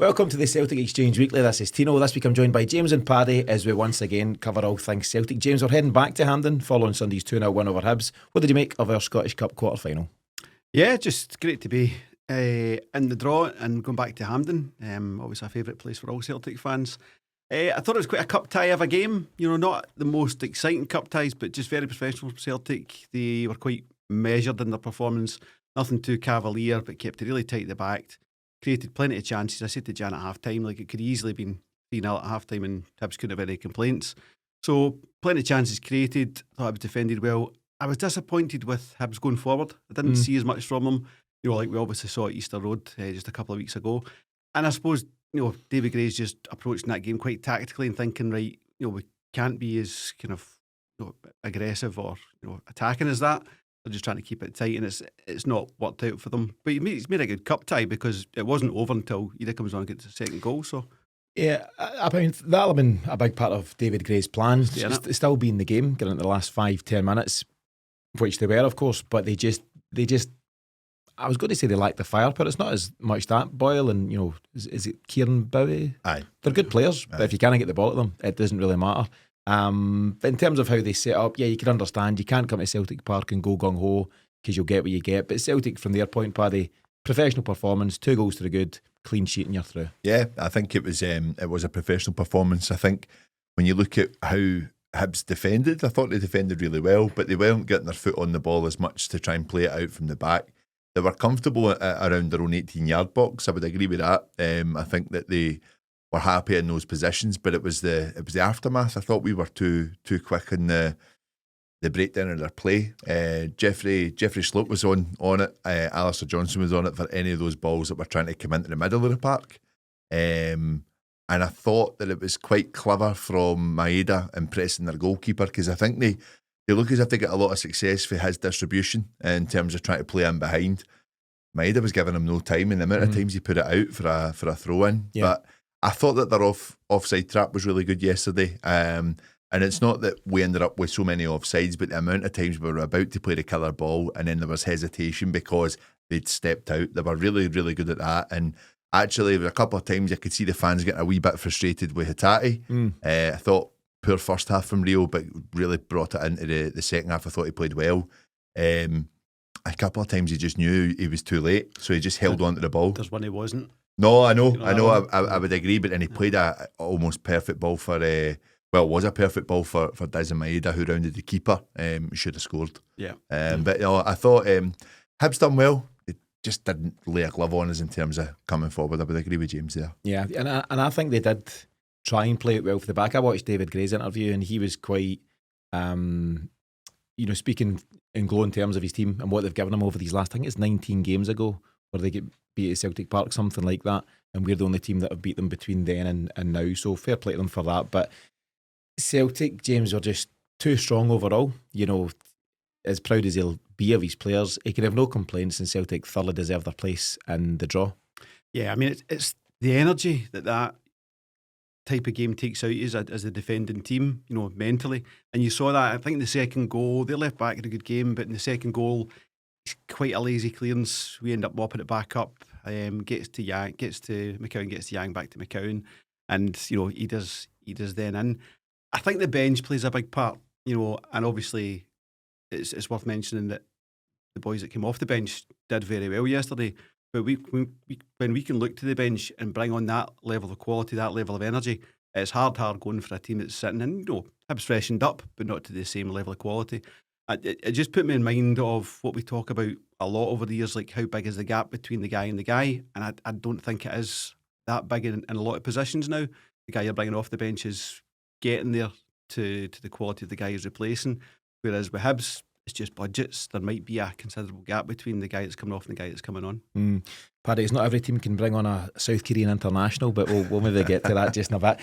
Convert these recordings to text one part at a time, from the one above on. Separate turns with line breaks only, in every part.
Welcome to the Celtic Exchange Weekly. This is Tino. This week I'm joined by James and Paddy as we once again cover all things Celtic. James, we're heading back to Hampden following Sunday's 2-0 win over Hibs. What did you make of our Scottish Cup quarter-final?
Yeah, just great to be in the draw and going back to Hampden. Obviously a favourite place for all Celtic fans. I thought it was quite a cup tie of a game. You know, not the most exciting cup ties, but just very professional from Celtic. They were quite measured in their performance. Nothing too cavalier, but kept it really tight at the back. Created plenty of chances. I said to Jan at half time, like it could easily have been 3-0 at half time and Hibs couldn't have any complaints. So plenty of chances created. Thought it was defended well. I was disappointed with Hibs going forward. I didn't see as much from them. You know, like we obviously saw at Easter Road just a couple of weeks ago. And I suppose, you know, David Gray's just approaching that game quite tactically and thinking, right, you know, we can't be as kind of, you know, aggressive or, you know, attacking as that. They're just trying to keep it tight, and it's not worked out for them. But he's made a good cup tie because it wasn't over until Ida comes on and gets the second goal. So
yeah, I mean, that'll have been a big part of David Gray's plans. Yeah, still be in the game, getting into the last 5-10 minutes, which they were, of course. But they just. I was going to say they lack the fire, but it's not as much that. Boyle and, you know, is it Kieran Bowie?
Aye,
they're good players, but if you can't get the ball at them, it doesn't really matter. But in terms of how they set up, yeah, you can understand you can't come to Celtic Park and go gung-ho because you'll get what you get. But Celtic, from their point, Paddy, professional performance, 2 goals to the good, clean sheet and you're through.
Yeah, I think it was a professional performance. I think when you look at how Hibs defended, I thought they defended really well, but they weren't getting their foot on the ball as much to try and play it out from the back. They were comfortable around their own 18-yard box. I would agree with that. I think that they were happy in those positions, but it was the aftermath. I thought we were too quick in the breakdown of their play. Jeffrey Slope was on it. Alistair Johnson was on it for any of those balls that were trying to come into the middle of the park. And I thought that it was quite clever from Maeda impressing their goalkeeper, because I think they look as if they get a lot of success for his distribution in terms of trying to play in behind. Maeda was giving him no time, and the amount of times he put it out for a throw in. Yeah. But I thought that their offside trap was really good yesterday. And it's not that we ended up with so many offsides, but the amount of times we were about to play the killer ball and then there was hesitation because they'd stepped out. They were really, really good at that. And actually, there were a couple of times I could see the fans getting a wee bit frustrated with Hatate. I thought poor first half from Rio, but really brought it into the second half. I thought he played well. A couple of times he just knew he was too late, so he just held on to the ball.
There's one he wasn't.
No, I know, I would agree, but then he played a almost perfect ball for, it was a perfect ball for Diz and Maeda, who rounded the keeper. He should have scored.
Yeah.
But you know, I thought Hibs done well. It just didn't lay a glove on us in terms of coming forward. I would agree with James there.
Yeah, and I think they did try and play it well for the back. I watched David Gray's interview and he was quite, speaking in glowing terms of his team and what they've given him over these last, I think it's 19 games ago, where they get beat at Celtic Park, something like that, and we're the only team that have beat them between then and now, so fair play to them for that. But Celtic, James, are just too strong overall. You know, as proud as he'll be of his players, he can have no complaints, and Celtic thoroughly deserve their place in the draw.
Yeah, I mean, it's the energy that type of game takes out as a defending team, you know, mentally. And you saw that, I think, in the second goal, they left back in a good game, but in the second goal, it's quite a lazy clearance. We end up mopping it back up. Gets to McCowan, gets to Yang, back to McCowan, and you know he does then in. I think the bench plays a big part, you know, and obviously it's worth mentioning that the boys that came off the bench did very well yesterday. But when we can look to the bench and bring on that level of quality, that level of energy, it's hard going for a team that's sitting in. You know, Hibs freshened up, but not to the same level of quality. It just put me in mind of what we talk about a lot over the years, like how big is the gap between the guy and the guy, and I don't think it is that big in a lot of positions now. The guy you're bringing off the bench is getting there to the quality of the guy he's replacing, whereas with Hibs, it's just budgets. There might be a considerable gap between the guy that's coming off and the guy that's coming on.
Paddy, it's not every team can bring on a South Korean international, but we'll maybe get to that just in a bit.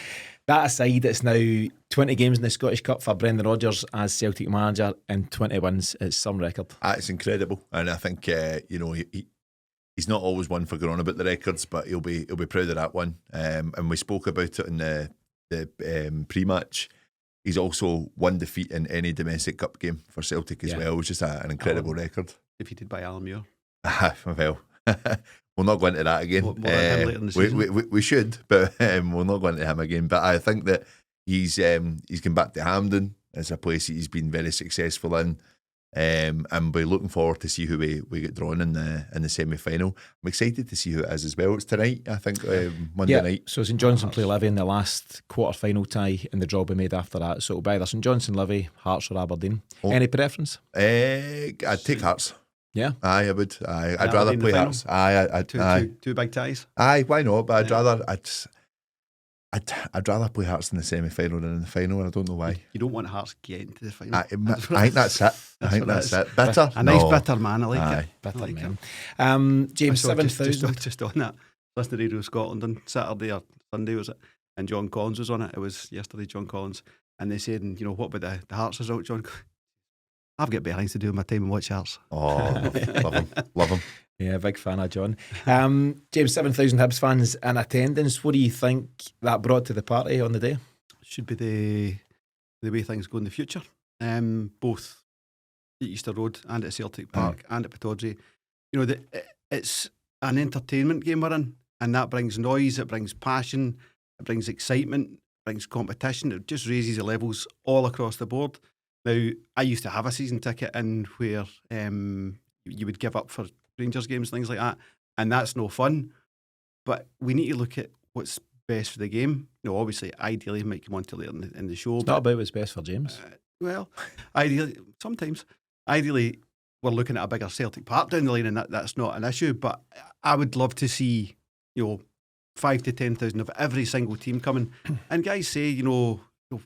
That aside, it's now 20 games in the Scottish Cup for Brendan Rodgers as Celtic manager and 20 wins. It's some record.
It's incredible, and I think he's not always one for going on about the records, but he'll be proud of that one. And we spoke about it in the pre-match. He's also one defeat in any domestic cup game for Celtic as well, which is an incredible record.
Defeated by Alan Muir.
Well, we'll not go into that again.
More than him later in the season.
We should, but we'll not go into him again. But I think that he's gone back to Hampden as a place that he's been very successful in. And we're looking forward to see who we get drawn in the semi-final. I'm excited to see who it is as well. It's tonight, I think, Monday night.
So St Johnstone play Livy in the last quarter-final tie, and the draw will be made after that. So it'll be either St Johnstone, Livy, Hearts or Aberdeen. Any preference?
I'd take Hearts.
Yeah,
Aye, I would. I'd rather play Hearts. Aye,
two big ties.
Aye, why not? But I'd rather play Hearts in the semi-final than in the final, and I don't know why.
You don't want Hearts getting to the final.
I think that's it. I think that's it. Bitter.
A nice bitter man, I like it.
bitter
I like
man.
it.
James,
So
7,000.
just on that, listening to Radio Scotland on Saturday or Sunday, was it? And John Collins was on it. It was yesterday, John Collins. And they said, what about the Hearts result, John? I've got better things to do in my time and watch Hearts.
Oh, love him.
Yeah, big fan of John. James, 7,000 Hibs fans in attendance. What do you think that brought to the party on the day?
Should be the way things go in the future. Both at Easter Road and at Celtic Park and at Pittodrie. It's an entertainment game we're in, and that brings noise, it brings passion, it brings excitement, it brings competition. It just raises the levels all across the board. Now, I used to have a season ticket in where you would give up for Rangers games, things like that, and that's no fun. But we need to look at what's best for the game. Obviously, ideally, it might come on to later in the show.
It's not about what's best for James.
Ideally, we're looking at a bigger Celtic Park down the line, and that's not an issue. But I would love to see 5 to 10,000 of every single team coming. And guys say,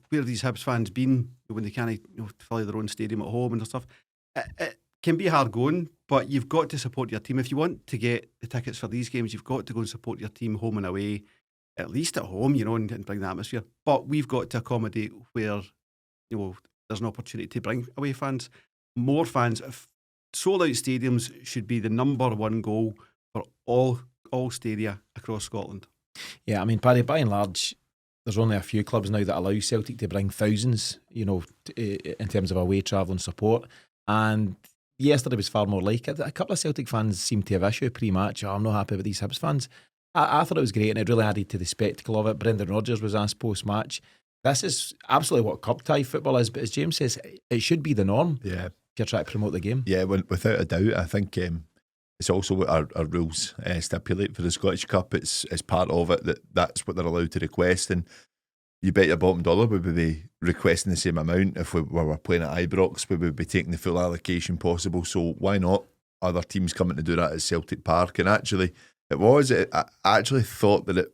where these Hibs fans been when they can't fill their own stadium at home and stuff. It can be hard going, but you've got to support your team. If you want to get the tickets for these games, you've got to go and support your team home and away, at least at home, and bring the atmosphere. But we've got to accommodate where there's an opportunity to bring away fans, more fans. Sold out stadiums should be the number one goal for all stadia across Scotland.
Yeah, I mean, Paddy, by and large, there's only a few clubs now that allow Celtic to bring thousands, in terms of away travel and support. And yesterday was far more like it. A couple of Celtic fans seemed to have issue pre-match. I'm not happy with these Hibs fans. I thought it was great, and it really added to the spectacle of it. Brendan Rodgers was asked post-match. This is absolutely what cup tie football is, but as James says, it should be the norm.
Yeah.
If you're trying to promote the game.
Yeah, without a doubt. I think it's also what our rules stipulate for the Scottish Cup. It's part of it that's what they're allowed to request, and you bet your bottom dollar we would be requesting the same amount if we were playing at Ibrox. We would be taking the full allocation possible. So why not other teams coming to do that at Celtic Park? And actually, I actually thought that it,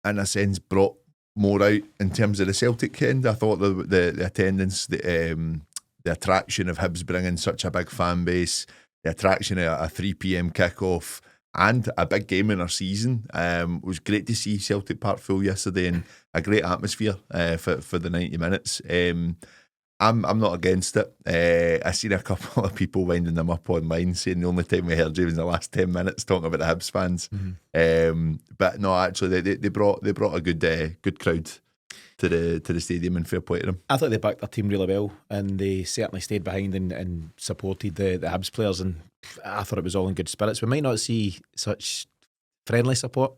in a sense, brought more out in terms of the Celtic end. I thought the attendance, the attraction of Hibs bringing such a big fan base, the attraction of a 3 p.m. kickoff, and a big game in our season. It was great to see Celtic Park full yesterday, and a great atmosphere for the 90 minutes. I'm not against it. I seen a couple of people winding them up online saying the only time we heard you was in the last 10 minutes talking about the Hibs fans. Mm-hmm. But no, actually they brought a good crowd to the stadium, and fair play to them. I
thought they backed their team really well, and they certainly stayed behind and supported the Hibs players, and I thought it was all in good spirits. We might not see such friendly support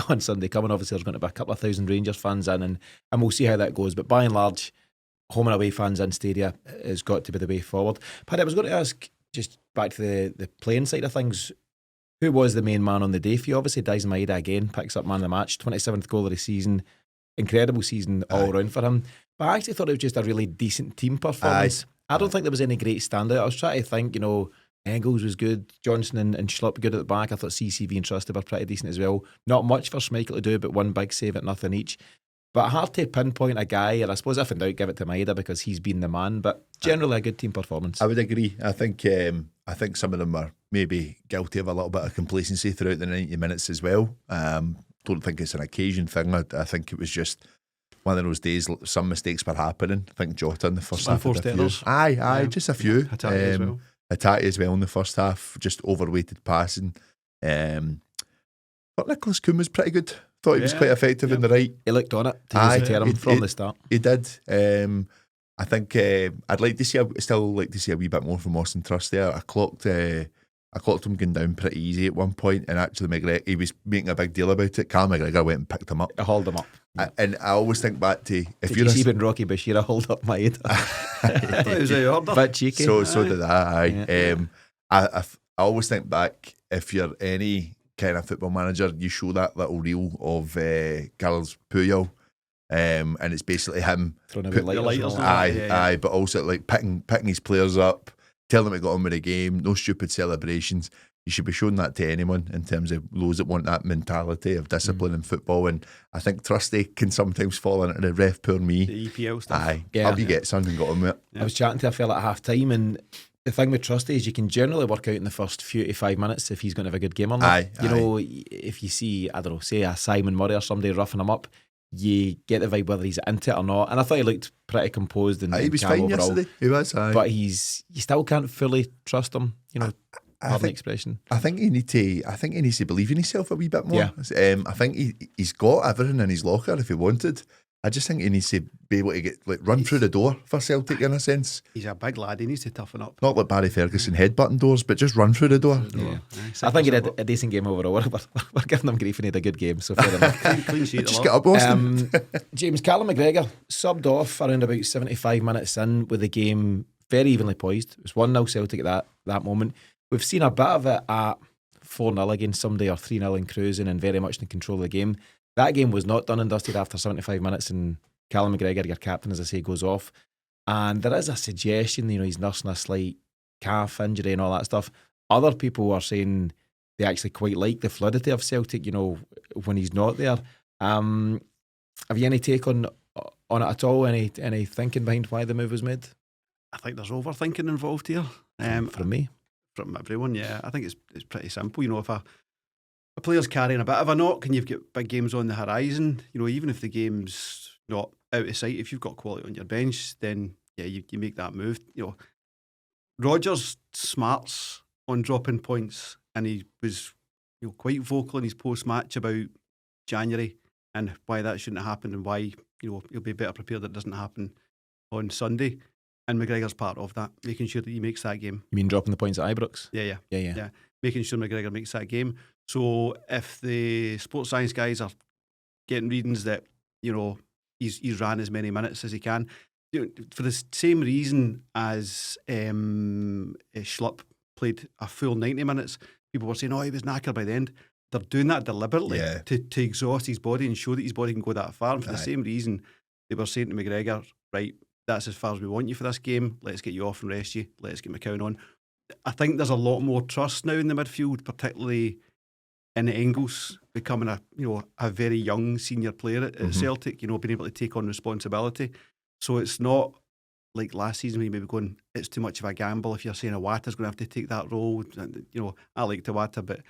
on Sunday coming. Obviously there's going to be a couple of thousand Rangers fans in, and we'll see how that goes, but by and large, home and away fans in stadia has got to be the way forward. Paddy, I was going to ask, just back to the playing side of things, who was the main man on the day for you? Obviously Daizen Maeda again picks up man of the match, 27th goal of the season. Incredible season all round for him. But I actually thought it was just a really decent team performance. I don't think there was any great standout. I was trying to think, Engels was good, Johnson and Schlupp good at the back. I thought CCV and Trusty were pretty decent as well. Not much for Schmeichel to do, but one big save at nothing each. But hard to pinpoint a guy, and I suppose if in doubt, give it to Maeda because he's been the man. But generally a good team performance.
I would agree. I think some of them are maybe guilty of a little bit of complacency throughout the 90 minutes as well. Don't think it's an occasion thing. I think it was just one of those days. Some mistakes were happening. I think Jota in the first half. Just a few. Hatate as well in the first half. Just overweighted passing. But Nicholas Kuhn was pretty good. Thought he was quite effective in the right.
He looked on it to use the term from the start.
He did. I think I'd still like to see a wee bit more from Austin Trust there. I clocked I clocked him going down pretty easy at one point, and actually McGregor, he was making a big deal about it. Callum McGregor went and picked him up.
I hauled him up.
And I always think back to
if you see when Rocky Bashir hauled up my head.
It was a order.
Bit cheeky.
So did I.
Yeah.
I always think back, if you're any kind of football manager, you show that little reel of Carlos Puyol, and it's basically him
throwing away lighters.
Aye, but also like picking his players up, telling them to get on with the game, no stupid celebrations. You should be showing that to anyone in terms of those that want that mentality of discipline in football. And I think Trusty can sometimes fall into the ref poor me.
The EPL stuff.
Aye,
yeah.
Up you get son and got on with it.
I was chatting to a fella at half time, and the thing with Trusty is you can generally work out in the first few to 5 minutes if he's going to have a good game or not.
Aye,
you know, if you see, I don't know, say a Simon Murray or somebody roughing him up, you get the vibe whether he's into it or not. And I thought he looked pretty composed and
He was
calm
fine
overall.
yesterday. He was, aye.
But you still can't fully trust him. You know, pardon the expression.
I think he needs to believe in himself a wee bit more.
Yeah.
I think he's got everything in his locker if he wanted. I just think he needs to be able to run through the door for Celtic in a sense.
He's a big lad. He needs to toughen up.
Not like Barry Ferguson headbutting doors, but just run through the door.
Yeah. I think he did a decent game overall. We're giving him grief and he had a good game, so fair enough.
Clean sheet.
Just get up, Austin.
James, Callum McGregor subbed off around about 75 minutes in with the game very evenly poised. It was 1-0 Celtic at that moment. We've seen a bit of it at 4-0 against somebody or 3-0 in cruising and very much in control of the game. That game was not done and dusted after 75 minutes, and Callum McGregor, your captain, as I say, goes off. And there is a suggestion, you know, he's nursing a slight calf injury and all that stuff. Other people are saying they actually quite like the fluidity of Celtic, you know, when he's not there. Have you any take on it at all? Any thinking behind why the move was made?
I think there's overthinking involved here.
From me?
From everyone, yeah. I think it's pretty simple. You know, if a player's carrying a bit of a knock and you've got big games on the horizon, you know, even if the game's not out of sight, if you've got quality on your bench, then yeah, you make that move. You know, Rodgers smarts on dropping points, and he was, you know, quite vocal in his post-match about January and why that shouldn't have happened and why, you know, he'll be better prepared that it doesn't happen on Sunday. And McGregor's part of that, making sure that he makes that game.
You mean dropping the points at Ibrox?
Yeah. Making sure McGregor makes that game. So if the sports science guys are getting readings that, you know, he's ran as many minutes as he can, you know, for the same reason as Schlupp played a full 90 minutes, people were saying, oh, he was knackered by the end. They're doing that deliberately to exhaust his body and show that his body can go that far. And for the same reason, they were saying to McGregor, right, that's as far as we want you for this game. Let's get you off and rest you. Let's get McCowan on. I think there's a lot more trust now in the midfield, particularly in Engels becoming a very young senior player at Celtic, you know, being able to take on responsibility. So it's not like last season when you maybe going, it's too much of a gamble if you're saying Iwata's going to have to take that role. And, you know, I like Iwata, but,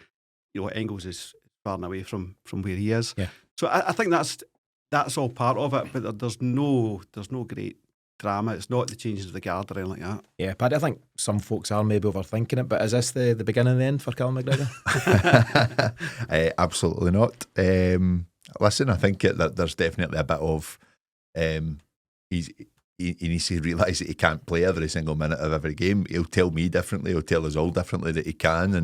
you know, Engels is far and away from where he is.
Yeah.
So I think that's all part of it, but there's no great drama. It's not the changes of the guard or anything like that.
Yeah, Paddy, I think some folks are maybe overthinking it, but is this the beginning and the end for Callum McGregor?
Absolutely not. Listen, I think that there's definitely a bit of he needs to realise that he can't play every single minute of every game. He'll tell me differently, he'll tell us all differently that he can,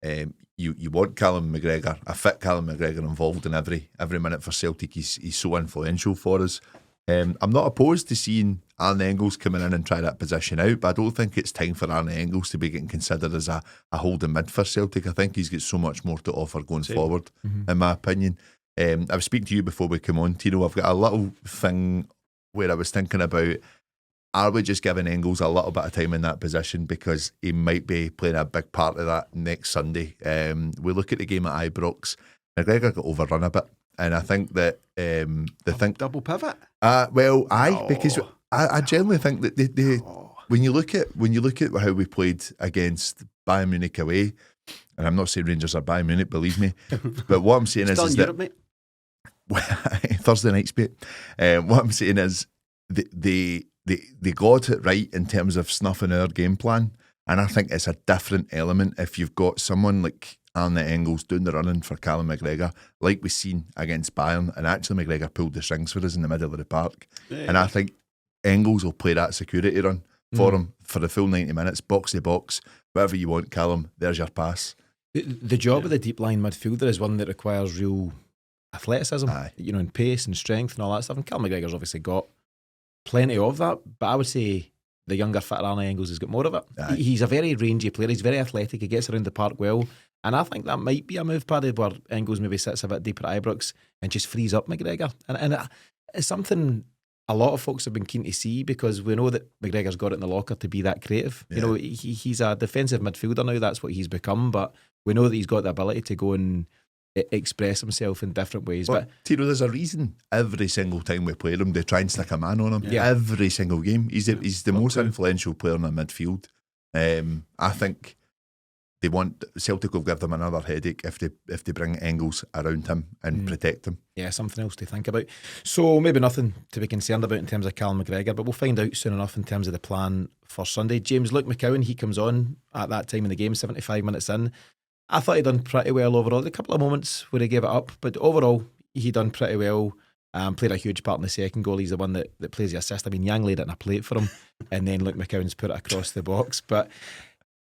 and you want Callum McGregor, a fit Callum McGregor involved in every minute for Celtic. He's so influential for us. I'm not opposed to seeing Arne Engels coming in and try that position out, but I don't think it's time for Arne Engels to be getting considered as a holding mid for Celtic. I think he's got so much more to offer going forward, in my opinion. I was speaking to you before we come on, Tino. I've got a little thing where I was thinking about, are we just giving Engels a little bit of time in that position because he might be playing a big part of that next Sunday? We look at the game at Ibrox, McGregor got overrun a bit. And I think that
double pivot.
Because I generally think that they when you look at how we played against Bayern Munich away, and I'm not saying Rangers are Bayern Munich, believe me, but what I'm saying is
Europe,
that
mate.
Thursday nights, mate. What I'm saying is they got it right in terms of snuffing our game plan, and I think it's a different element if you've got someone like Arne Engels doing the running for Callum McGregor, like we've seen against Bayern, and actually McGregor pulled the strings for us in the middle of the park. Yeah. And I think Engels will play that security run for him for the full 90 minutes, box to box, whatever you want, Callum, there's your pass.
The job of the deep line midfielder is one that requires real athleticism,
Aye.
and pace and strength and all that stuff. And Cal McGregor's obviously got plenty of that, but I would say the younger, fitter Arnie Engels has got more of it.
Aye.
He's a very rangy player. He's very athletic. He gets around the park well. And I think that might be a move, Paddy, where Engels maybe sits a bit deeper at Ibrox and just frees up McGregor. And it's something a lot of folks have been keen to see, because we know that McGregor's got it in the locker to be that creative.
Yeah.
He's a defensive midfielder now. That's what he's become. But we know that he's got the ability to go and express himself in different ways.
But
But
Tino, there's a reason every single time we play him, they try and stick a man on him.
Yeah.
Every single game. He's the most
true.
influential player in the midfield. I think they want Celtic will give them another headache if they bring Engels around him and protect him.
yeah, something else to think about. So maybe nothing to be concerned about in terms of Callum McGregor, but we'll find out soon enough in terms of the plan for Sunday. James, Luke McCowan, he comes on at that time in the game, 75 minutes in. I thought he'd done pretty well overall. There were a couple of moments where he gave it up, but overall he done pretty well. Played a huge part in the second goal. He's the one that plays the assist. I mean, Yang laid it in a plate for him, and then Luke McCowan's put it across the box. But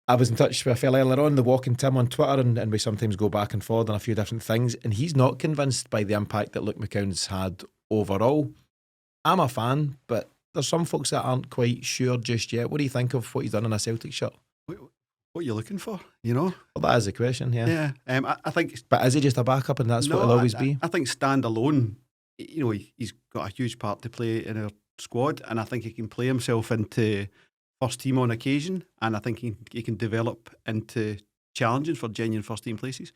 I was in touch with a fella earlier on, the Walking Tim on Twitter, and we sometimes go back and forward on a few different things, and he's not convinced by the impact that Luke McCowan's had overall. I'm a fan, but there's some folks that aren't quite sure just yet. What do you think of what he's done in a Celtic shirt?
What are you looking for?
Well, that is the question, yeah.
I think.
But is he just a backup and that's
No,
what it'll always be?
I think standalone, he's got a huge part to play in our squad, and I think he can play himself into first team on occasion, and I think he can develop into challenging for genuine first team places.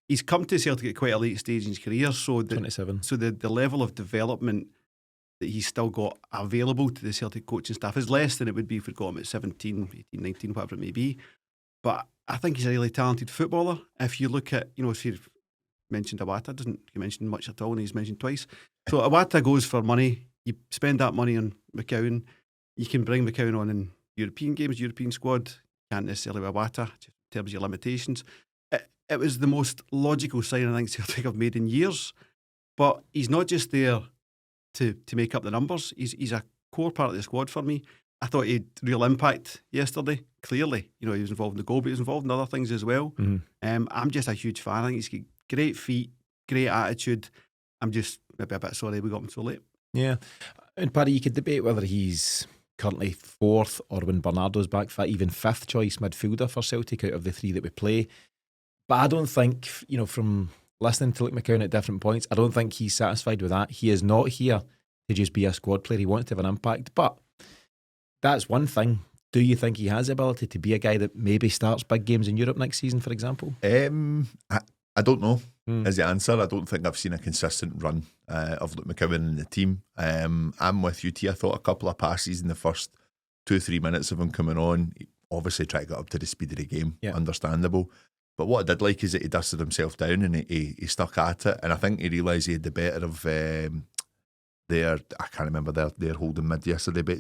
He's come to Celtic at quite a late stage in his career, so
27.
the level of development that he's still got available to the Celtic coaching staff is less than it would be if we'd got him at 17, 18, 19, whatever it may be. But I think he's a really talented footballer. If you look at, if you've mentioned Iwata, doesn't get mentioned much at all, and he's mentioned twice. So Iwata goes for money. You spend that money on McCowan. You can bring McCowan on in European games, European squad. Can't necessarily with Iwata, in terms of your limitations. It was the most logical sign I think Celtic have made in years. But he's not just there to make up the numbers. He's a core part of the squad for me. I thought he had real impact yesterday, clearly. He was involved in the goal, but he was involved in other things as well. I'm just a huge fan. I think he's got great feet, great attitude. I'm just maybe a bit sorry we got him so late.
Yeah. And Paddy, you could debate whether he's currently fourth or, when Bernardo's back, even fifth choice midfielder for Celtic out of the three that we play. But I don't think, from listening to Luke McCowan at different points, I don't think he's satisfied with that. He is not here to just be a squad player. He wants to have an impact. But that's one thing. Do you think he has the ability to be a guy that maybe starts big games in Europe next season, for example?
I don't know is the answer. I don't think I've seen a consistent run of Luke McCowan in the team. I'm with you, T. I thought a couple of passes in the first 2-3 minutes of him coming on. He obviously tried to get up to the speed of the game, understandable. But what I did like is that he dusted himself down and he stuck at it. And I think he realised he had the better of I can't remember their holding mid yesterday, but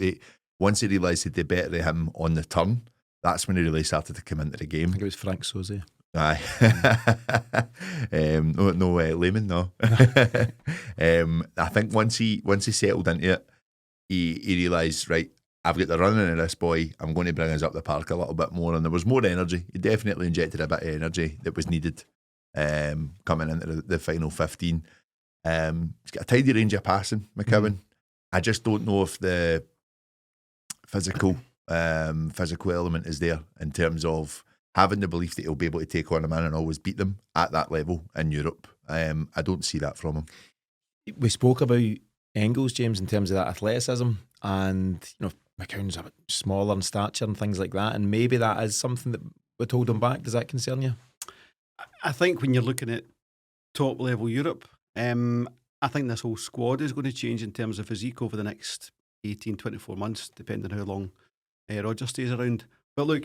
once he realised he had the better of him on the turn, that's when he really started to come into the game.
I think it was Frank Soze.
Aye. No Lehman, no. I think once he settled into it, he realised, right, I've got the running of this boy, I'm going to bring us up the park a little bit more, and there was more energy. He definitely injected a bit of energy that was needed coming into the final 15. He's got a tidy range of passing, McCowan. I just don't know if the physical element is there in terms of having the belief that he'll be able to take on a man and always beat them at that level in Europe. I don't see that from him.
We spoke about Engels, James, in terms of that athleticism, and McCowan's a bit smaller in stature and things like that, and maybe that is something that would hold him back. Does that concern you?
I think when you're looking at top level Europe, I think this whole squad is going to change in terms of physique over the next 18-24 months, depending on how long Rodgers stays around. But look,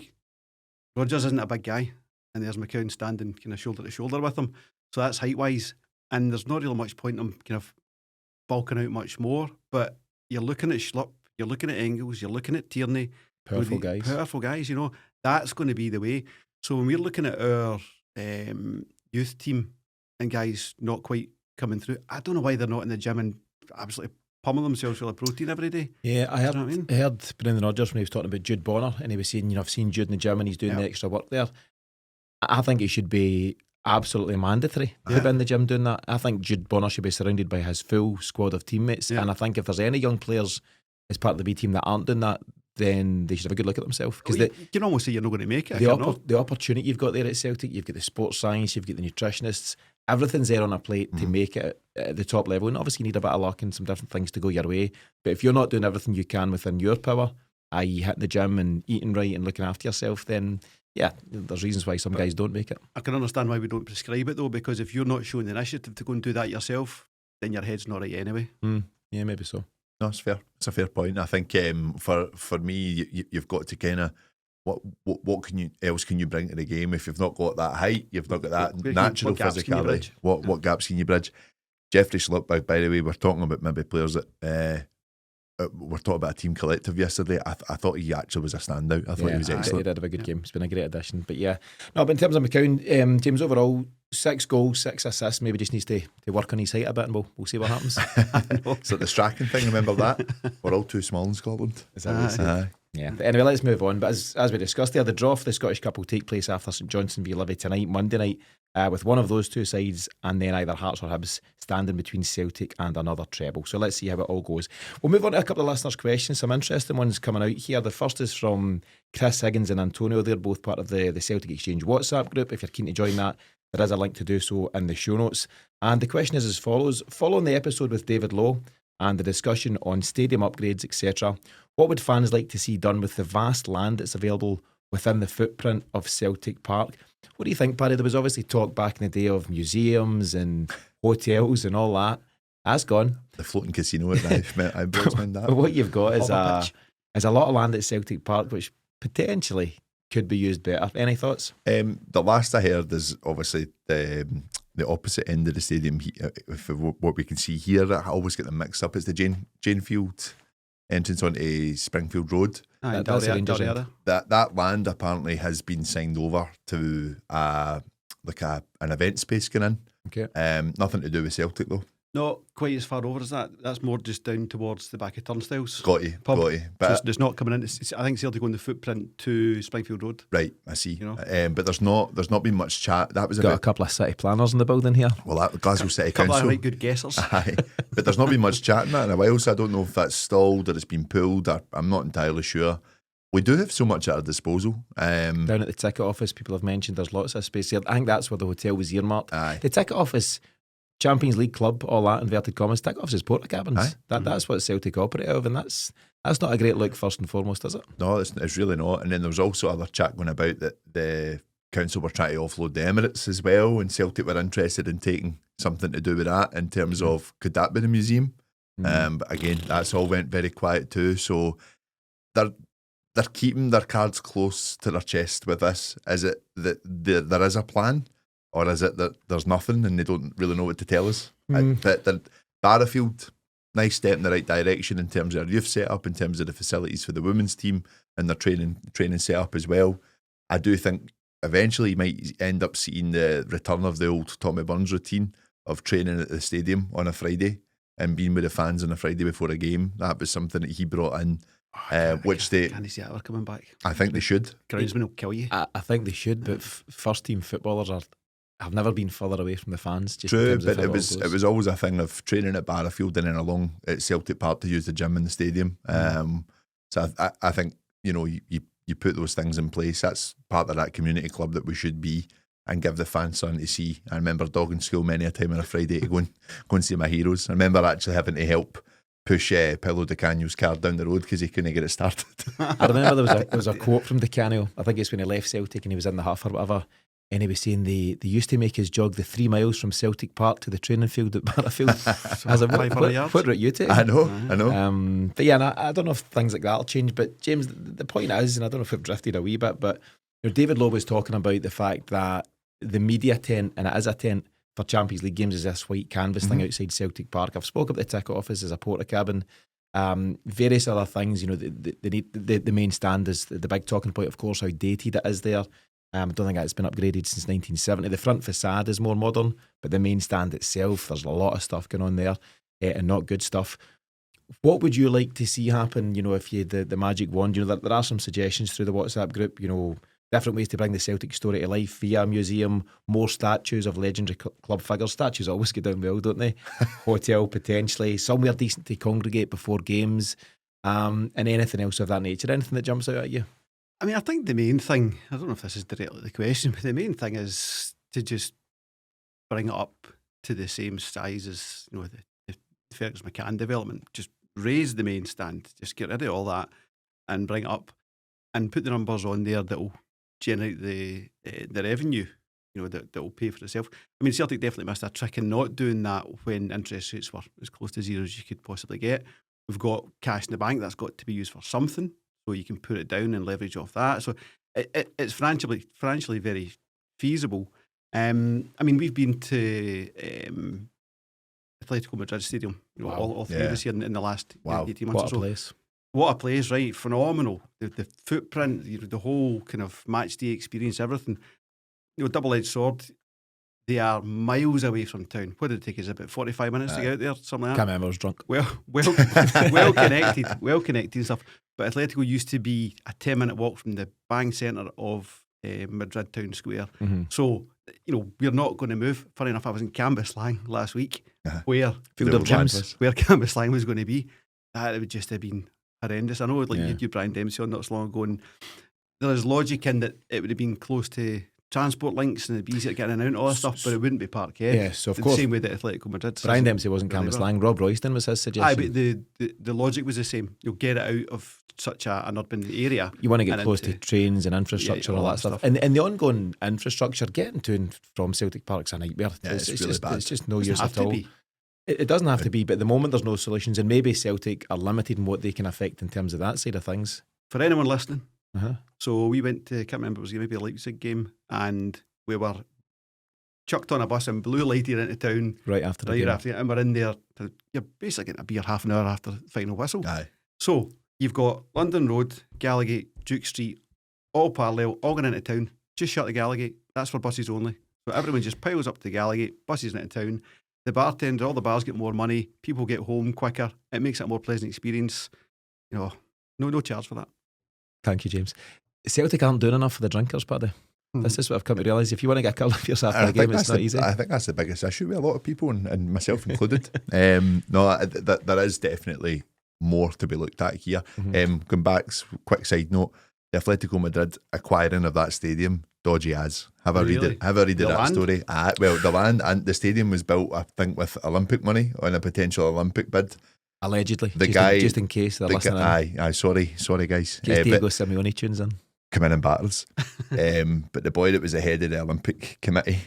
Rodgers isn't a big guy, and there's McCowan standing kind of shoulder to shoulder with him, so that's height wise, and there's not really much point in him kind of bulking out much more. But you're looking at Schlupp, you're looking at Engels, you're looking at Tierney,
Powerful guys,
that's going to be the way. So when we're looking at our youth team and guys not quite coming through, I don't know why they're not in the gym and absolutely pummel themselves full of protein every day.
Yeah, I
Do
heard,
you know what I mean?
I heard Brendan Rodgers when he was talking about Jude Bonner, and he was saying, I've seen Jude in the gym and he's doing the extra work there. I think it should be absolutely mandatory to be in the gym doing that. I think Jude Bonner should be surrounded by his full squad of teammates, and I think if there's any young players as part of the B team that aren't doing that, then they should have a good look at themselves. Because
you can almost say you're not going to make it.
The opportunity you've got there at Celtic, you've got the sports science, you've got the nutritionists, everything's there on a plate to make it at the top level. And obviously you need a bit of luck and some different things to go your way. But if you're not doing everything you can within your power, i.e. hitting the gym and eating right and looking after yourself, then there's reasons why some guys don't make it.
I can understand why we don't prescribe it though, because if you're not showing the initiative to go and do that yourself, then your head's not right anyway.
Yeah, maybe so.
No, it's fair. It's a fair point. I think for me, you've got to kind of what else can you bring to the game if you've not got that height, you've not got that natural physicality. What gaps can you bridge? Jeffrey Schlupp, by the way, we're talking about maybe players that we're talking about a team collective yesterday. I thought he actually was a standout. I thought he was excellent.
He did have a good game. It's been a great addition. But but in terms of McCowan, James, overall 6 goals, 6 assists. Maybe just needs to work on his height a bit, and we'll see what happens.
So the Strachan thing, remember that? We're all too small in Scotland.
Is that what you said? Yeah. But anyway, let's move on. But as we discussed there, the draw for the Scottish Cup will take place after St Johnstone v Livy tonight, Monday night, with one of those two sides and then either Hearts or Hibs standing between Celtic and another treble. So let's see how it all goes. We'll move on to a couple of listeners' questions. Some interesting ones coming out here. The first is from Chris Higgins and Antonio. They're both part of the Celtic Exchange WhatsApp group. If you're keen to join that, there is a link to do so in the show notes. And the question is as follows. Following the episode with David Lowe and the discussion on stadium upgrades, etc., what would fans like to see done with the vast land that's available within the footprint of Celtic Park? What do you think, Paddy? There was obviously talk back in the day of museums and hotels and all that. That's gone.
The floating casino at Ibrox.
But what you've got is a lot of land at Celtic Park which potentially could be used better. Any thoughts?
The last I heard is obviously the opposite end of the stadium. What we can see here, I always get them mixed up. It's the Jane Field entrance onto Springfield Road.
That's the Rangers end.
That land apparently has been signed over to an event space going in.
Okay.
Nothing to do with Celtic though.
Not quite as far over as that. That's more just down towards the back of Turnstiles.
Got you.
But it's not coming in. I think Celtic on the footprint to Springfield Road.
Right, I see. But there's not been much chat. That was
got a couple of city planners in the building here.
Well, that Glasgow City
Couple
Council.
of right good guessers.
Aye, but there's not been much chat in that in a while. So I don't know if that's stalled or it's been pulled. I'm not entirely sure. We do have so much at our disposal.
Down at the ticket office, people have mentioned there's lots of space here. I think that's where the hotel was earmarked.
Aye.
The ticket office, Champions League club, all that, inverted commas, ticket office is porta cabins. That's what Celtic operate of, and that's not a great look first and foremost, is it?
No, it's really not. And then there was also other chat going about that the council were trying to offload the Emirates as well, and Celtic were interested in taking something to do with that in terms of could that be the museum? But again, that's all went very quiet too. So they're keeping their cards close to their chest with this. Is it that there is a plan? Or is it that there's nothing and they don't really know what to tell us? But the Barrafield, nice step in the right direction in terms of their youth setup, in terms of the facilities for the women's team and their training setup as well. I do think eventually you might end up seeing the return of the old Tommy Burns routine of training at the stadium on a Friday and being with the fans on a Friday before a game. That was something that he brought in.
Can you see that ever coming back?
I think they should.
Groundsman will kill you.
I think they should, but first team footballers have never been further away from the fans. Just
true, but it was always a thing of training at Barrafield and then along at Celtic Park to use the gym in the stadium. So I think you put those things in place. That's part of that community club that we should be and give the fans something to see. I remember dogging school many a time on a Friday to go and see my heroes. I remember actually having to help push Pillow Di Canio's car down the road because he couldn't get it started.
I remember there was a quote from Di Canio. I think it's when he left Celtic and he was in the huff or whatever. And he was saying they used to make us jog the 3 miles from Celtic Park to the training field at Barrafield. What route you take?
I know.
But yeah, I don't know if things like that will change. But James, the point is, and I don't know if we've drifted a wee bit, but David Lowe was talking about the fact that the media tent, and it is a tent for Champions League games, is this white canvas thing outside Celtic Park. I've spoken about the ticket office as a porta cabin. Various other things, the main stand is the big talking point, of course, how dated it is there. I don't think it's been upgraded since 1970. The front facade is more modern, but the main stand itself, there's a lot of stuff going on there and not good stuff. What would you like to see happen, if you had the magic wand? There are some suggestions through the WhatsApp group, different ways to bring the Celtic story to life via a museum, more statues of legendary club figures. Statues always go down well, don't they? Hotel, potentially. Somewhere decent to congregate before games, and anything else of that nature. Anything that jumps out at you?
I mean, I think the main thing, I don't know if this is directly the question, but the main thing is to just bring it up to the same size as, the Fergus McCann development. Just raise the main stand, just get rid of all that and bring it up and put the numbers on there that will generate the revenue, that will pay for itself. I mean, Celtic definitely missed a trick in not doing that when interest rates were as close to zero as you could possibly get. We've got cash in the bank that's got to be used for something, so you can put it down and leverage off that. So it's financially very feasible. I mean, we've been to Atletico Madrid Stadium,
Wow.
all three of us here in the last 18 months
What
or
a
so.
place.
What a place, right? Phenomenal. The footprint, the whole kind of match day experience, everything. Double-edged sword. They are miles away from town. What did it take us? About 45 minutes to get out there, something like that.
Can't remember, I was drunk.
Well connected and stuff. But Atletico used to be a 10-minute walk from the bang centre of Madrid town square.
Mm-hmm.
So, we're not going to move. Funny enough, I was in Cambuslang last week, where
Field of Dreams.
where Cambuslang was going to be. That would just have been horrendous. I know, you Brian Dempsey on not so long ago, and there's logic in that it would have been close to transport links and it'd be easier to get in and out and all that stuff, but it wouldn't be Parkhead.
Yeah, so of
the
course.
same way that Atletico Madrid.
Brian Dempsey wasn't Cambuslang. Rob Royston was his suggestion.
Aye, but the logic was the same. You'll get it out of such an urban area.
You want to get close to trains and infrastructure and all that stuff. And the ongoing infrastructure, getting to and from Celtic Park's a nightmare.
Yeah, it's really bad.
It's just no
Doesn't
use
have
at
to
all.
be.
It doesn't have to be, but at the moment there's no solutions, and maybe Celtic are limited in what they can affect in terms of that side of things.
For anyone listening,
Uh-huh.
so we went to, I can't remember, it was maybe a Leipzig game, and we were chucked on a bus and blue lighted into town
Right after the
right
game.
after, and we're in there. You're basically getting a beer half an hour after the final whistle.
Aye.
So you've got London Road, Gallagate, Duke Street, all parallel, all going into town. Just shut the Gallagate. That's for buses only. So everyone just piles up to the Gallagate, buses into town. The bartender, all the bars get more money. People get home quicker. It makes it a more pleasant experience. No charge for that.
Thank you, James. Celtic aren't doing enough for the drinkers, Paddy. This is what I've come to realise. If you want to get a couple of beers after
I
a game,
think
it's not easy.
I think that's the biggest issue with a lot of people, and myself included. There is definitely more to be looked at here. Going back, quick side note: the Atletico Madrid acquiring of that stadium, dodgy as. Have a read of that
land?
story. Well, the land and the stadium was built, I think, with Olympic money on a potential Olympic bid.
Allegedly.
The guy,
just in case they're listening in.
Aye, sorry guys.
In case
But
Diego Simeone tunes in.
come in and batters. But the boy that was the head of the Olympic committee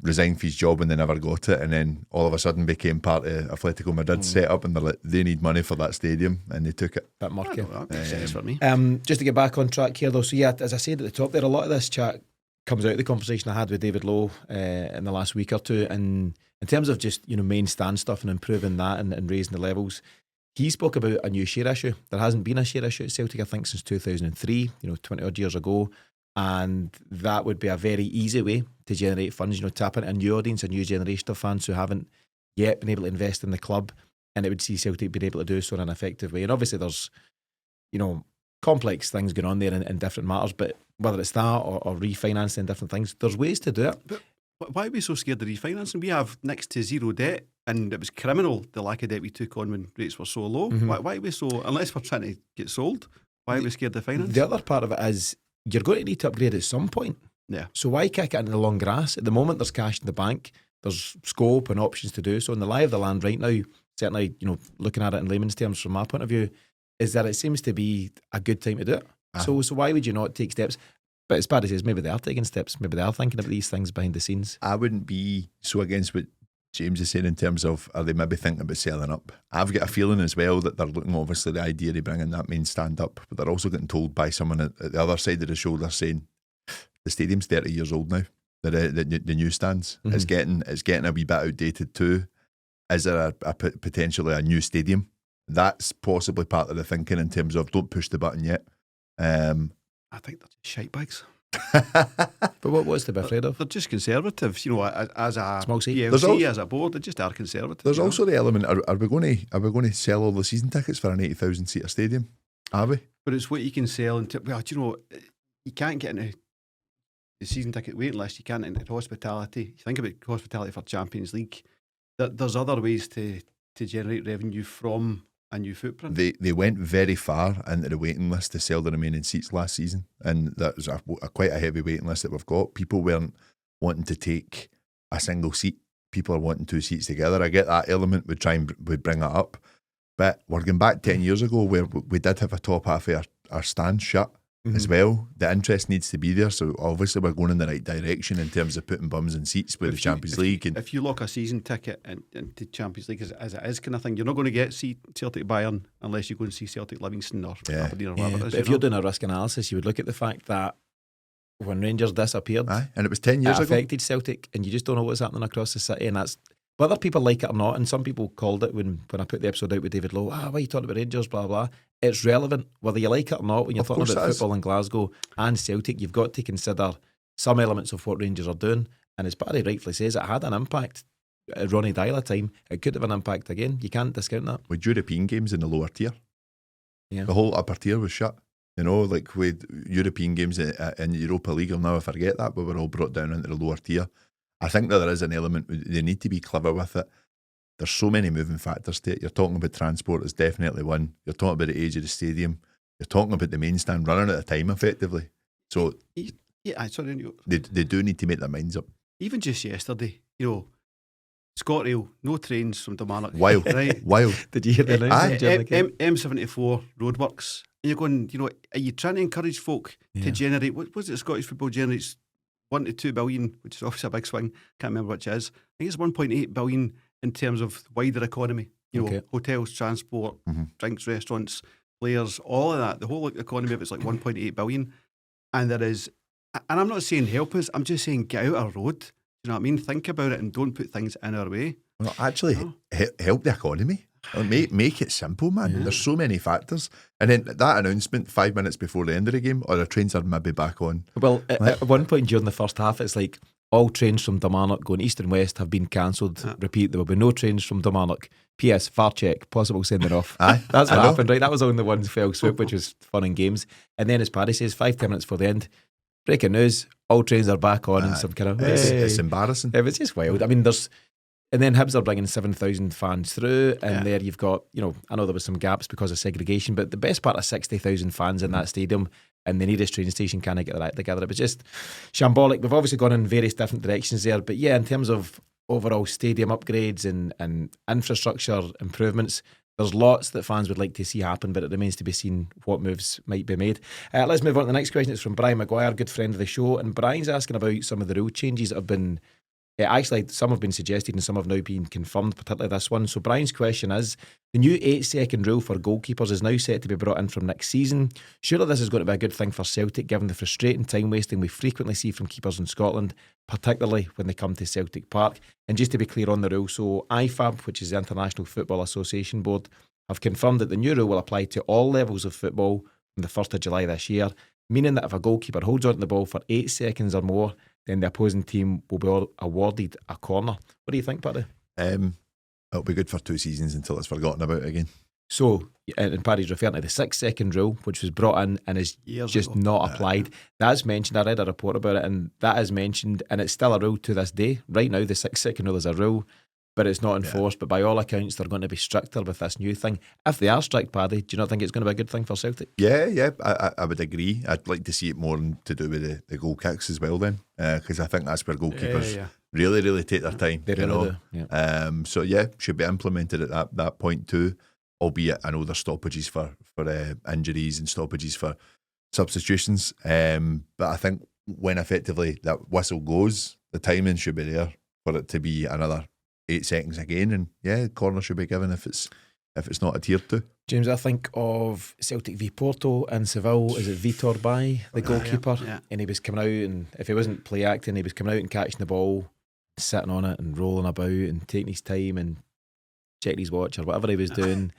resigned for his job and they never got it, and then all of a sudden became part of Atletico Madrid set up, and they're like, they need money for that stadium, and they took it.
Bit murky.
That makes sense for me.
Just to get back on track here though, so yeah, as I said at the top there, a lot of this chat comes out of the conversation I had with David Lowe in the last week or two, and in terms of just main stand stuff and improving that and raising the levels. He spoke about a new share issue. There hasn't been a share issue at Celtic, I think, since 2003, 20 odd years ago. And that would be a very easy way to generate funds, tap into a new audience, a new generation of fans who haven't yet been able to invest in the club. And it would see Celtic being able to do so in an effective way. And obviously there's, complex things going on there in different matters, but whether it's that or refinancing different things, there's ways to do it.
But why are we so scared of refinancing? We have next to zero debt, and it was criminal, the lack of debt we took on when rates were so low.
Mm-hmm.
Why are we so, unless we're trying to get sold, why are we scared of finance?
The other part of it is you're going to need to upgrade at some point.
Yeah.
So why kick it into the long grass? At the moment, there's cash in the bank. There's scope and options to do so. And the lie of the land right now, certainly, looking at it in layman's terms from my point of view, is that it seems to be a good time to do it. So why would you not take steps? But as Paddy says, maybe they are taking steps. Maybe they are thinking about these things behind the scenes.
I wouldn't be so against what James is saying in terms of, are they maybe thinking about selling up? I've got a feeling as well that they're looking, obviously, the idea of bringing that main stand up, but they're also getting told by someone at the other side of the shoulder saying, the stadium's 30 years old now, the new stands.
Mm-hmm.
It's getting a wee bit outdated too. Is there potentially a new stadium? That's possibly part of the thinking in terms of don't push the button yet.
I think they're just shite bags.
But what's to be afraid of?
They're just conservative, as a
Small C.
PLC, as a board, they just are conservative.
There's also the element: are we going to sell all the season tickets for an 80,000 seater stadium? Are we?
But it's what you can sell. You can't get into the season ticket waiting list. You can't get into hospitality. You think about hospitality for Champions League. There's other ways to generate revenue from a new footprint.
They went very far into the waiting list to sell the remaining seats last season, and that was quite a heavy waiting list that we've got. People weren't wanting to take a single seat. People are wanting 2 seats together. I get that element. We'd bring it up, but we're going back 10 years ago where we did have a top half of our stand shut as well. The interest needs to be there, so obviously we're going in the right direction in terms of putting bums in seats with the Champions League.
If you lock a season ticket into Champions League as it is kind of thing, you're not going to get Celtic Bayern unless you go and see Celtic Livingston or Aberdeen or whatever it is.
But if you're doing a risk analysis, you would look at the fact that when Rangers disappeared,
and it was 10 years
it
ago,
affected Celtic, and you just don't know what's happening across the city, and that's whether people like it or not. And some people called it when I put the episode out with David Lowe, why are you talking about Rangers, blah blah. It's relevant whether you like it or not. When you're talking about football in Glasgow and Celtic, you've got to consider some elements of what Rangers are doing, and as Paddy rightfully says, it had an impact at Ronnie Dyla time. It could have an impact again. You can't discount that.
with European games in the lower tier,
Yeah.
the whole upper tier was shut. Like with European games in the Europa League, I'll never forget that, but we're all brought down into the lower tier. I think that there is an element, they need to be clever with it. There's so many moving factors to it. You're talking about transport is definitely one. You're talking about the age of the stadium. You're talking about the main stand running at a time effectively. So they do need to make their minds up.
Even just yesterday, ScotRail, no trains from Kilmarnock.
Wild,
right?
wild.
Did you hear the announcement?
M74 roadworks. And you're going, are you trying to encourage folk to generate, what was it Scottish football generates? 1 to 2 billion, which is obviously a big swing. Can't remember which it is. I think it's 1.8 billion in terms of wider economy. Hotels, transport, drinks, restaurants, players, all of that. The whole economy of it's like 1.8 billion. And there is, and I'm not saying help us, I'm just saying get out our road. You know what I mean? Think about it and don't put things in our way.
Well, actually, help the economy. Make it simple, man.
Yeah.
There's so many factors. And then that announcement 5 minutes before the end of the game, or the trains are maybe back on.
Well, at one point during the first half, it's like all trains from Kilmarnock going east and west have been cancelled. Repeat, there will be no trains from Kilmarnock. P.S. Far check, possible sending off. That's what happened, right? That was on the one fell swoop, which was fun and games. And then, as Paddy says, 5-10 minutes before the end, breaking news, all trains are back on and some kind of...
It's embarrassing.
It was just wild. I mean, and then Hibs are bringing 7,000 fans through, and there you've got, I know there was some gaps because of segregation, but the best part of 60,000 fans in that stadium, and the nearest train station can't get that together. It was just shambolic. We've obviously gone in various different directions there, but yeah, in terms of overall stadium upgrades and infrastructure improvements, there's lots that fans would like to see happen, but it remains to be seen what moves might be made. Let's move on to the next question. It's from Brian McGuire, good friend of the show, and Brian's asking about some of the rule changes that have been actually, some have been suggested and some have now been confirmed, particularly this one. So Brian's question is, the new 8-second rule for goalkeepers is now set to be brought in from next season. Surely this is going to be a good thing for Celtic, given the frustrating time wasting we frequently see from keepers in Scotland, particularly when they come to Celtic Park. And just to be clear on the rule, so IFAB, which is the International Football Association Board, have confirmed that the new rule will apply to all levels of football from the 1st of July this year, meaning that if a goalkeeper holds onto the ball for 8 seconds or more, then the opposing team will be awarded a corner. What do you think, Paddy?
It'll be good for 2 seasons until it's forgotten about again.
So, and Paddy's referring to the 6-second rule, which was brought in and is just not applied. That's mentioned. I read a report about it, and that is mentioned, and it's still a rule to this day. Right now, the 6-second rule is a rule, but it's not enforced. But by all accounts, they're going to be stricter with this new thing. If they are strict, Paddy, do you not think it's going to be a good thing for Celtic?
Yeah, I would agree. I'd like to see it more to do with the goal kicks as well then, because I think that's where goalkeepers really, really take their time.
They really do. Yeah.
So yeah, should be implemented at that point too, albeit I know there's stoppages for injuries and stoppages for substitutions. But I think when effectively that whistle goes, the timing should be there for it to be another 8 seconds again, and yeah, corner should be given if it's not adhered to.
James, I think of Celtic v Porto and Seville. Is it Vitor Bay, the goalkeeper?
Yeah.
And he was coming out, and if he wasn't play acting, he was coming out and catching the ball, sitting on it and rolling about and taking his time and checking his watch or whatever he was doing.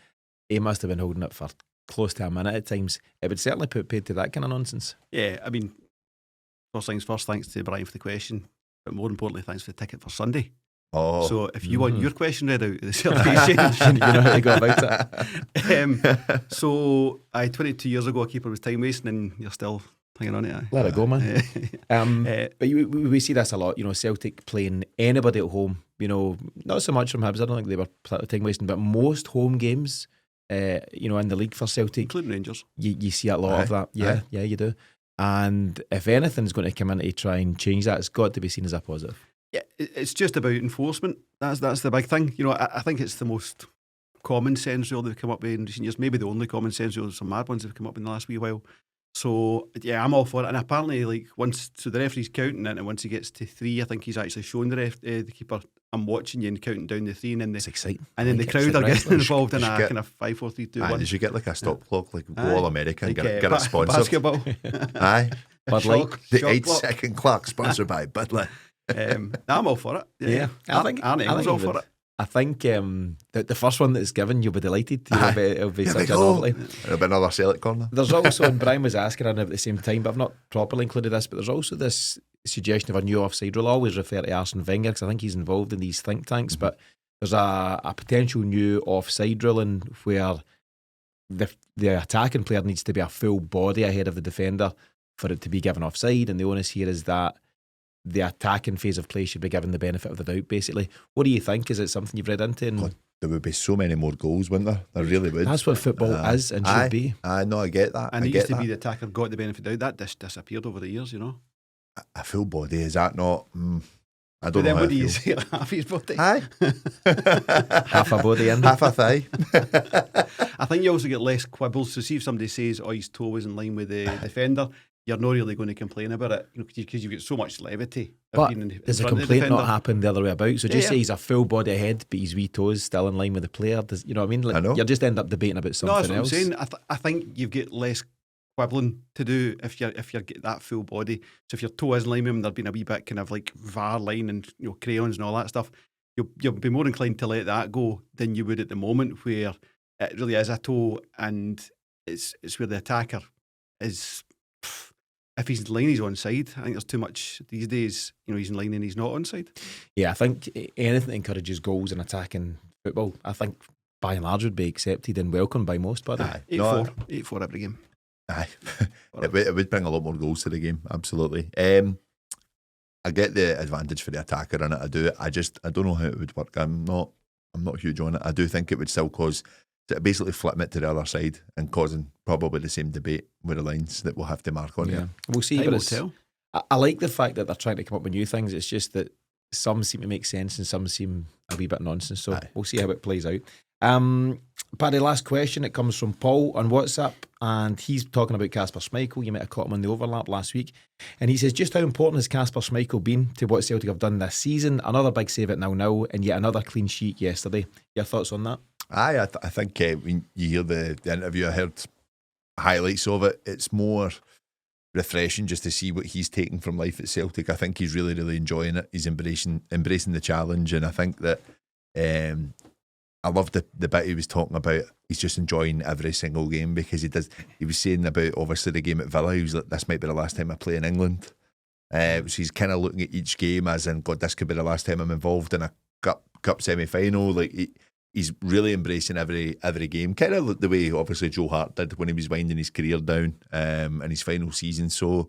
He must have been holding it for close to a minute at times. It would certainly put paid to that kind of nonsense.
Yeah, I mean, first things first, thanks to Brian for the question, but more importantly, thanks for the ticket for Sunday.
Oh,
So if you want your question read out at the Celtic Exchange,
You know how to go about it.
So 22 years ago, a keeper was time wasting, and you're still hanging on to it.
Let it go, man. But we see this a lot. You know, Celtic playing anybody at home. You know, not so much from Hibs. I don't think they were time wasting, but most home games, you know, in the league for Celtic,
including Rangers,
you see a lot of that. Yeah, you do. And if anything's going to come in to try and change that, it's got to be seen as a positive.
yeah, it's just about enforcement. That's the big thing. You know, I think it's the most common sense rule they've come up with in recent years. Maybe the only common sense rule. Some mad ones have come up in the last wee while. So yeah, I'm all for it. And apparently, like so the referee's counting it, and once he gets to 3, I think he's actually shown the keeper, I'm watching you, and counting down the 3, and then
It's exciting.
and then the crowd are getting involved in a kind of 5, 4, 3, 2, 1.
Did you get like a stop clock, like Go All America, and
Like,
get a sponsor?
basketball.
Aye,
Bud Light.
the
Shot
8-second clock, sponsored by Bud Light.
I'm all for it.
Yeah. I think
Arnie's all
you
for
would.
it.
I think the first one that's given, you'll be delighted. You know, it'll be
Here
such
we
a
go.
novelty.
There'll be another Celtic corner.
There's also, and Brian was asking at the same time, but I've not properly included this, but there's also this suggestion of a new offside rule. I always refer to Arsene Wenger because I think he's involved in these think tanks, but there's a potential new offside ruling where the attacking player needs to be a full body ahead of the defender for it to be given offside, and the onus here is that the attacking phase of play should be given the benefit of the doubt, basically. What do you think? Is it something you've read into? And
God, there would be so many more goals, wouldn't there? There really would.
that's what football is and should be.
No, I get that.
And
I
it
get
used to
that.
be the attacker got the benefit of doubt. That disappeared over the years, you know.
A full body, is that not? I
But
don't
then
know.
what do you say? Half his body.
Aye.
Half a body in.
Half a thigh.
I think you also get less quibbles. So see if somebody says, "Oh, his toe was in line with the defender," you're not really going to complain about it, you know, because you get so much levity. of
But
being in
does the
front of
complaint
defender.
not happen the other way about? So just
Yeah,
say
yeah.
he's a full body ahead, but his wee toes still in line with the player. You know what I mean? Like,
I know.
you just end up debating about
No, that's
something
what
else.
I'm saying. I think you get less quibbling to do if you're get that full body. So if your toe is in line with him, there'd been a wee bit kind of like VAR line and, you know, crayons and all that stuff. You'll be more inclined to let that go than you would at the moment, where it really is a toe, and it's where the attacker is. If he's in line, he's onside. I think there's too much these days. You know, he's in line and he's not onside.
Yeah, I think anything that encourages goals and attacking football, I think by and large would be accepted and welcomed by most. But
Aye.
8-4, 8-4 every game.
Aye. It would bring a lot more goals to the game, absolutely. I get the advantage for the attacker in it. I do. I don't know how it would work. I'm not huge on it. I do think it would still cause basically flipping it to the other side and causing probably the same debate with the lines that we'll have to mark on
yeah,
here.
we'll see.
Time
But
will
it's,
tell.
I like the fact that they're trying to come up with new things. It's just that some seem to make sense and some seem a wee bit nonsense. So
Aye.
we'll see how it plays out. Paddy, last question. It comes from Paul on WhatsApp, and he's talking about Kasper Schmeichel. You might have caught him on the overlap last week, and he says, just how important has Kasper Schmeichel been to what Celtic have done this season? Another big save at 0-0 and yet another clean sheet yesterday. Your thoughts on that?
Aye, I think when you hear the interview, I heard highlights of it. It's more refreshing just to see what he's taking from life at Celtic. I think he's really, really enjoying it. He's embracing the challenge, and I think that I love the bit he was talking about. He's just enjoying every single game because he was saying about obviously the game at Villa. He was like, this might be the last time I play in England. So he's kind of looking at each game as in, God, this could be the last time I'm involved in a cup semi-final. Like he's really embracing every game, kind of the way obviously Joe Hart did when he was winding his career down in his final season. So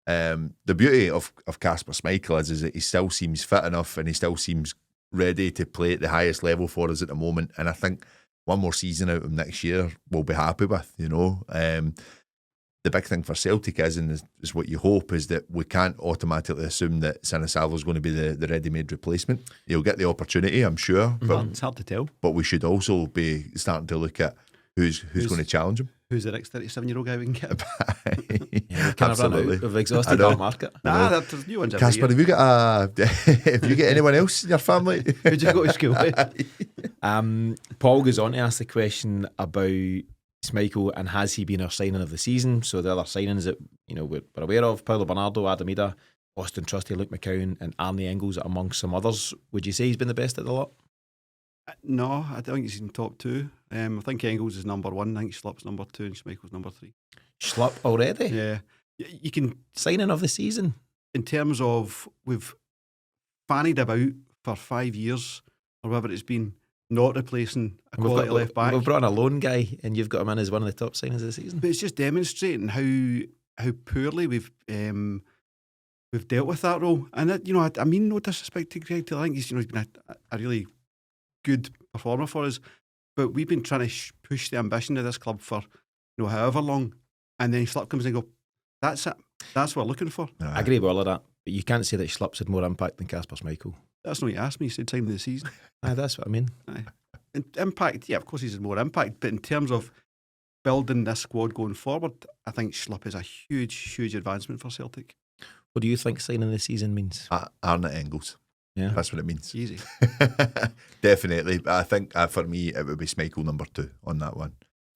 the beauty of Kasper Schmeichel is that he still seems fit enough and he still seems ready to play at the highest level for us at the moment. And I think one more season out of him next year we'll be happy with, you know. The big thing for Celtic is what you hope is that we can't automatically assume that Sinisterra's going to be the ready-made replacement. He'll get the opportunity, I'm sure, but
It's hard to tell.
we should also be starting to look at who's going to challenge him.
Who's the next 37-year-old guy we can get?
Yeah, we've kind of run out. We've exhausted
know.
that market.
Nah, there's new ones every
Kasper,
year.
have you got have you got anyone else in your family?
Who'd you go to school with?
Paul goes on to ask the question about Schmeichel and has he been our signing of the season? So the other signings that we're aware of: Paulo Bernardo, Adam Ida, Austin Trusty, Luke McCowan, and Arnie Engels, amongst some others. Would you say he's been the best at the lot?
No, I don't think he's in top two. I think Engels is number one. I think Schlupp's number two and Schmeichel's number three.
Schlupp already?
Yeah. You can,
Signing of the season.
in terms of, we've fannied about for 5 years or whatever it's been, not replacing a quality left back.
We've brought in a lone guy, and you've got him in as one of the top signings of the season.
But it's just demonstrating how poorly we've dealt with that role. And I mean no disrespect to Greg Taylor. I think he's been a really good performer for us. But we've been trying to push the ambition of this club for however long, and then Schlupp comes in and go, that's it. That's what we're looking for.
I agree with all of that. But you can't say that Schlupp's had more impact than Kasper Schmeichel.
That's not what you asked me. You said time of the season.
That's what I mean.
And impact, yeah, of course he's had more impact. But in terms of building this squad going forward, I think Schlupp is a huge, huge advancement for Celtic.
What do you think signing the season means?
Arne Engels.
Yeah,
that's what it means.
Easy.
Definitely. But I think for me, it would be Schmeichel number 2 on that one.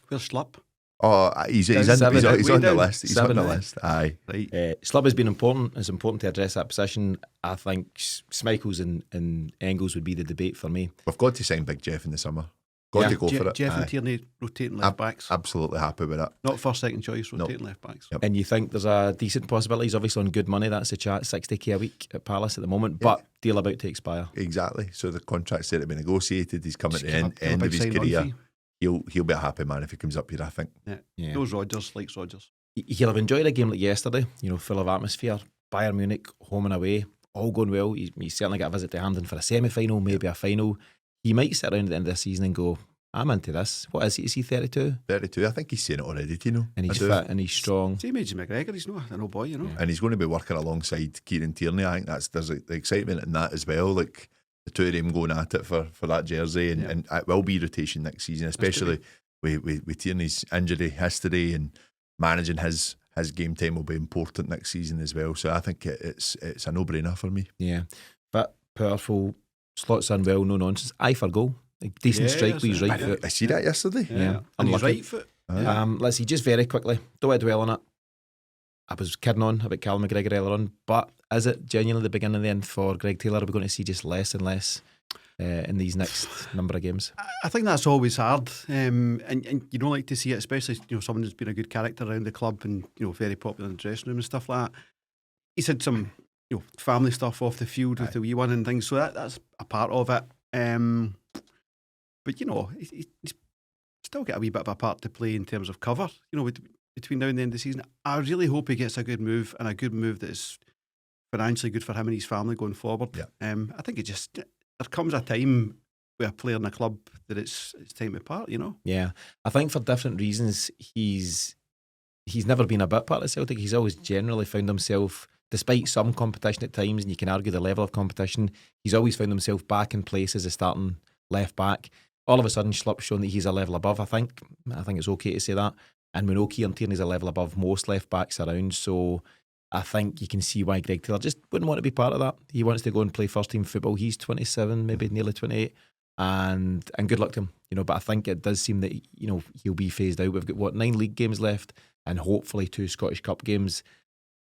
Where's Schlupp?
Oh, he's on the list. He's on the list. Aye.
Right.
Schlupp has been important. It's important to address that position. I think Schmeichel's and Engels would be the debate for me.
We've got to sign Big Jeff in the summer. Got to go for it.
Jeff and Tierney rotating left backs.
Absolutely happy with that.
Not first, second choice, rotating left backs.
Yep. And you think there's a decent possibility? He's obviously on good money. That's the chat, 60k a week at Palace at the moment, but deal about to expire.
Exactly. So the contract's there to be negotiated. He's coming to the end of his career. He'll be a happy man if he comes up here, I think.
Yeah. Those Rodgers, likes Rodgers.
He'll have enjoyed a game like yesterday, full of atmosphere. Bayern Munich, home and away, all going well. He's certainly got a visit to Hampden for a semi-final, maybe a final. He might sit around at the end of the season and go, I'm into this. What is he? Is he 32?
32. I think he's saying it already, Tino.
And he's fit and he's strong.
Same age as McGregor. He's not an old boy,
And he's going to be working alongside Kieran Tierney. I think there's the excitement in that as well. Like the two of them going at it for that jersey, and it will be rotation next season, especially with Tierney's injury history, and managing his game time will be important next season as well. So I think it's a no-brainer for me.
Yeah, but powerful, slots in well, no nonsense. Eye for goal. Like decent strike with his right foot.
I see that yesterday.
Yeah.
And his right foot.
Let's see, just very quickly, don't want to dwell on it. I was kidding on about Callum McGregor earlier on, but is it genuinely the beginning of the end for Greg Taylor? Are we going to see just less and less in these next number of games?
I think that's always hard, and you don't like to see it, especially someone who's been a good character around the club and very popular in the dressing room and stuff like that. He's had some family stuff off the field with the wee one and things, so that's a part of it. But he's still got a wee bit of a part to play in terms of cover. Between now and the end of the season, I really hope he gets a good move, and a good move that is financially good for him and his family going forward.
Yeah.
I think there comes a time with a player in a club that it's time to part.
Yeah, I think for different reasons he's never been a bit part of Celtic. He's always generally found himself, despite some competition at times, and you can argue the level of competition, he's always found himself back in place as a starting left back. All of a sudden, Schlupp's shown that he's a level above. I think it's okay to say that. And we know Kieran Tierney's a level above most left backs around, so I think you can see why Greg Taylor just wouldn't want to be part of that. He wants to go and play first team football. He's 27, maybe nearly 28, and good luck to him. But I think it does seem that he'll be phased out. We've got 9 league games left, and hopefully 2 Scottish Cup games.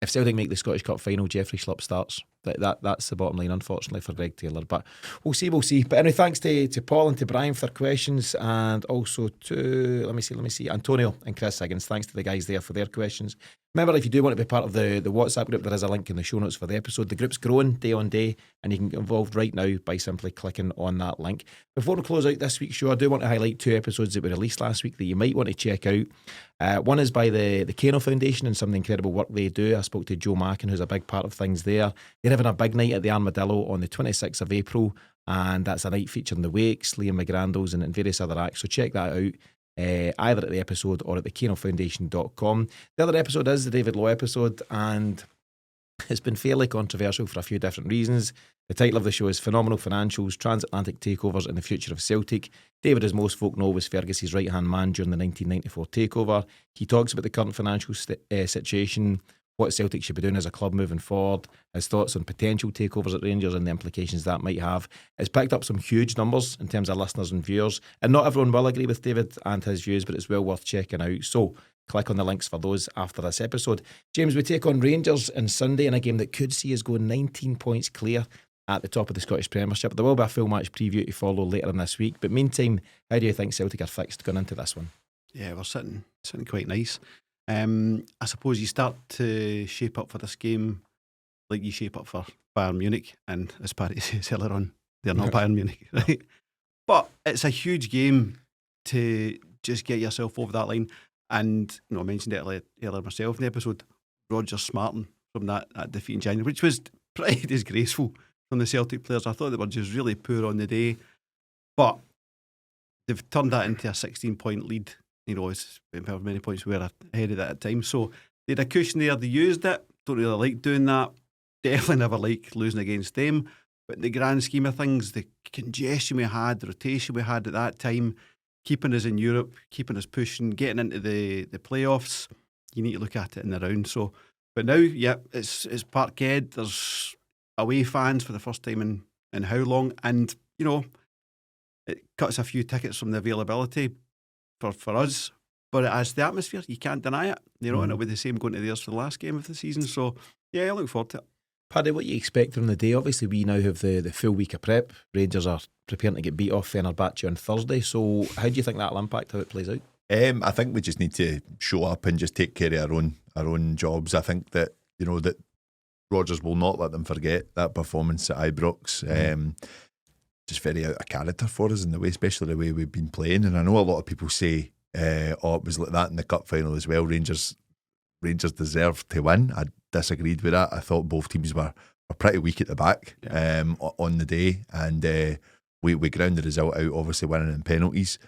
If Celtic make the Scottish Cup final, Jeffrey Schlupp starts. That's the bottom line, unfortunately, for Greg Taylor. But we'll see. But anyway, thanks to Paul and to Brian for their questions, and also to, let me see, Antonio and Chris Higgins. Thanks to the guys there for their questions. Remember, if you do want to be part of the WhatsApp group, there is a link in the show notes for the episode. The group's growing day on day, and you can get involved right now by simply clicking on that link. Before we close out this week's show, I do want to highlight 2 episodes that were released last week that you might want to check out. One is by the Tino Foundation and some of the incredible work they do. I spoke to Joe Mackin, who's a big part of things there. They're having a big night at the Armadillo on the 26th of April, and that's a night featuring the Wakes, Liam McGrandos, and various other acts. So check that out. Either at the episode or at thekenofoundation.com. The other episode is the David Law episode, and it's been fairly controversial for a few different reasons. The title of the show is Phenomenal Financials, Transatlantic Takeovers and the Future of Celtic. David, as most folk know, was Fergus's right-hand man during the 1994 takeover. He talks about the current financial situation, what Celtic should be doing as a club moving forward, his thoughts on potential takeovers at Rangers and the implications that might have. It's picked up some huge numbers in terms of listeners and viewers, and not everyone will agree with David and his views, but it's well worth checking out. So click on the links for those after this episode. James, we take on Rangers on Sunday in a game that could see us go 19 points clear at the top of the Scottish Premiership. There will be a full match preview to follow later in this week, but meantime, how do you think Celtic are fixed going into this one?
Yeah, we're sitting quite nice. I suppose you start to shape up for this game like you shape up for Bayern Munich, and as Paddy says earlier on, they're not Bayern Munich, right? But it's a huge game to just get yourself over that line. And I mentioned it earlier myself in the episode, Rodgers smarting from that defeat in January, which was pretty disgraceful from the Celtic players. I thought they were just really poor on the day, but they've turned that into a 16-point lead. It's however many points we were ahead of that at times. So they had a cushion there. They used it. Don't really like doing that. Definitely never like losing against them. But in the grand scheme of things, the congestion we had, the rotation we had at that time, keeping us in Europe, keeping us pushing, getting into the playoffs, you need to look at it in the round. So, but now, it's Parkhead. There's away fans for the first time in how long? And, it cuts a few tickets from the availability for us. But as the atmosphere, you can't deny it. And it'll be the same going to theirs for the last game of the season. So, I look forward to it.
Paddy, what you expect from the day? Obviously, we now have the full week of prep. Rangers are preparing to get beat off Fenerbahce on Thursday. So how do you think that'll impact how it plays out?
I think we just need to show up and just take care of our own jobs. I think that that Rodgers will not let them forget that performance at Ibrox. Just very out of character for us in the way, especially the way we've been playing. And I know a lot of people say, it was like that in the cup final as well. Rangers deserved to win. I disagreed with that. I thought both teams were pretty weak at the back on the day, and we ground the result out, obviously winning in penalties.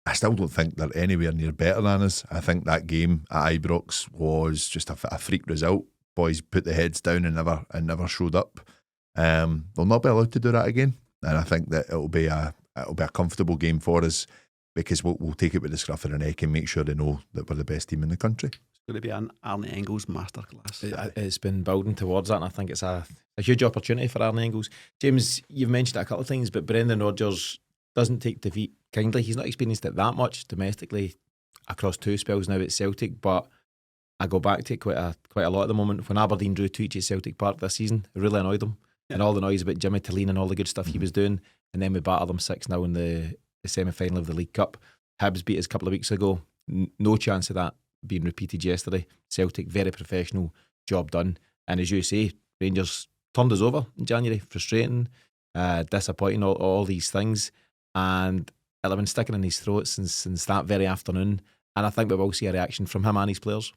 I still don't think they're anywhere near better than us. I think that game at Ibrox was just a freak result. Boys put their heads down and never showed up. They'll not be allowed to do that again, and I think that it'll be a comfortable game for us, because we'll take it with the scruff of the neck and make sure they know that we're the best team in the country.
It's going to be an Arne Engels masterclass.
It's been building towards that, and I think it's a huge opportunity for Arne Engels. James, you've mentioned it a couple of times, but Brendan Rodgers doesn't take defeat kindly. He's not experienced it that much domestically across two spells now at Celtic, but I go back to it quite a lot at the moment. When Aberdeen drew 2 at Celtic Park this season, it really annoyed him. Yeah. And all the noise about Jimmy Tillene and all the good stuff he was doing, and then we battered them 6-0 in the semi-final of the League Cup. Hibs beat us a couple of weeks ago. No chance of that being repeated yesterday. Celtic, very professional, job done. And as you say, Rangers turned us over in January. Frustrating, disappointing, all these things. And it'll have been sticking in his throat since that very afternoon. And I think we will see a reaction from him and his players.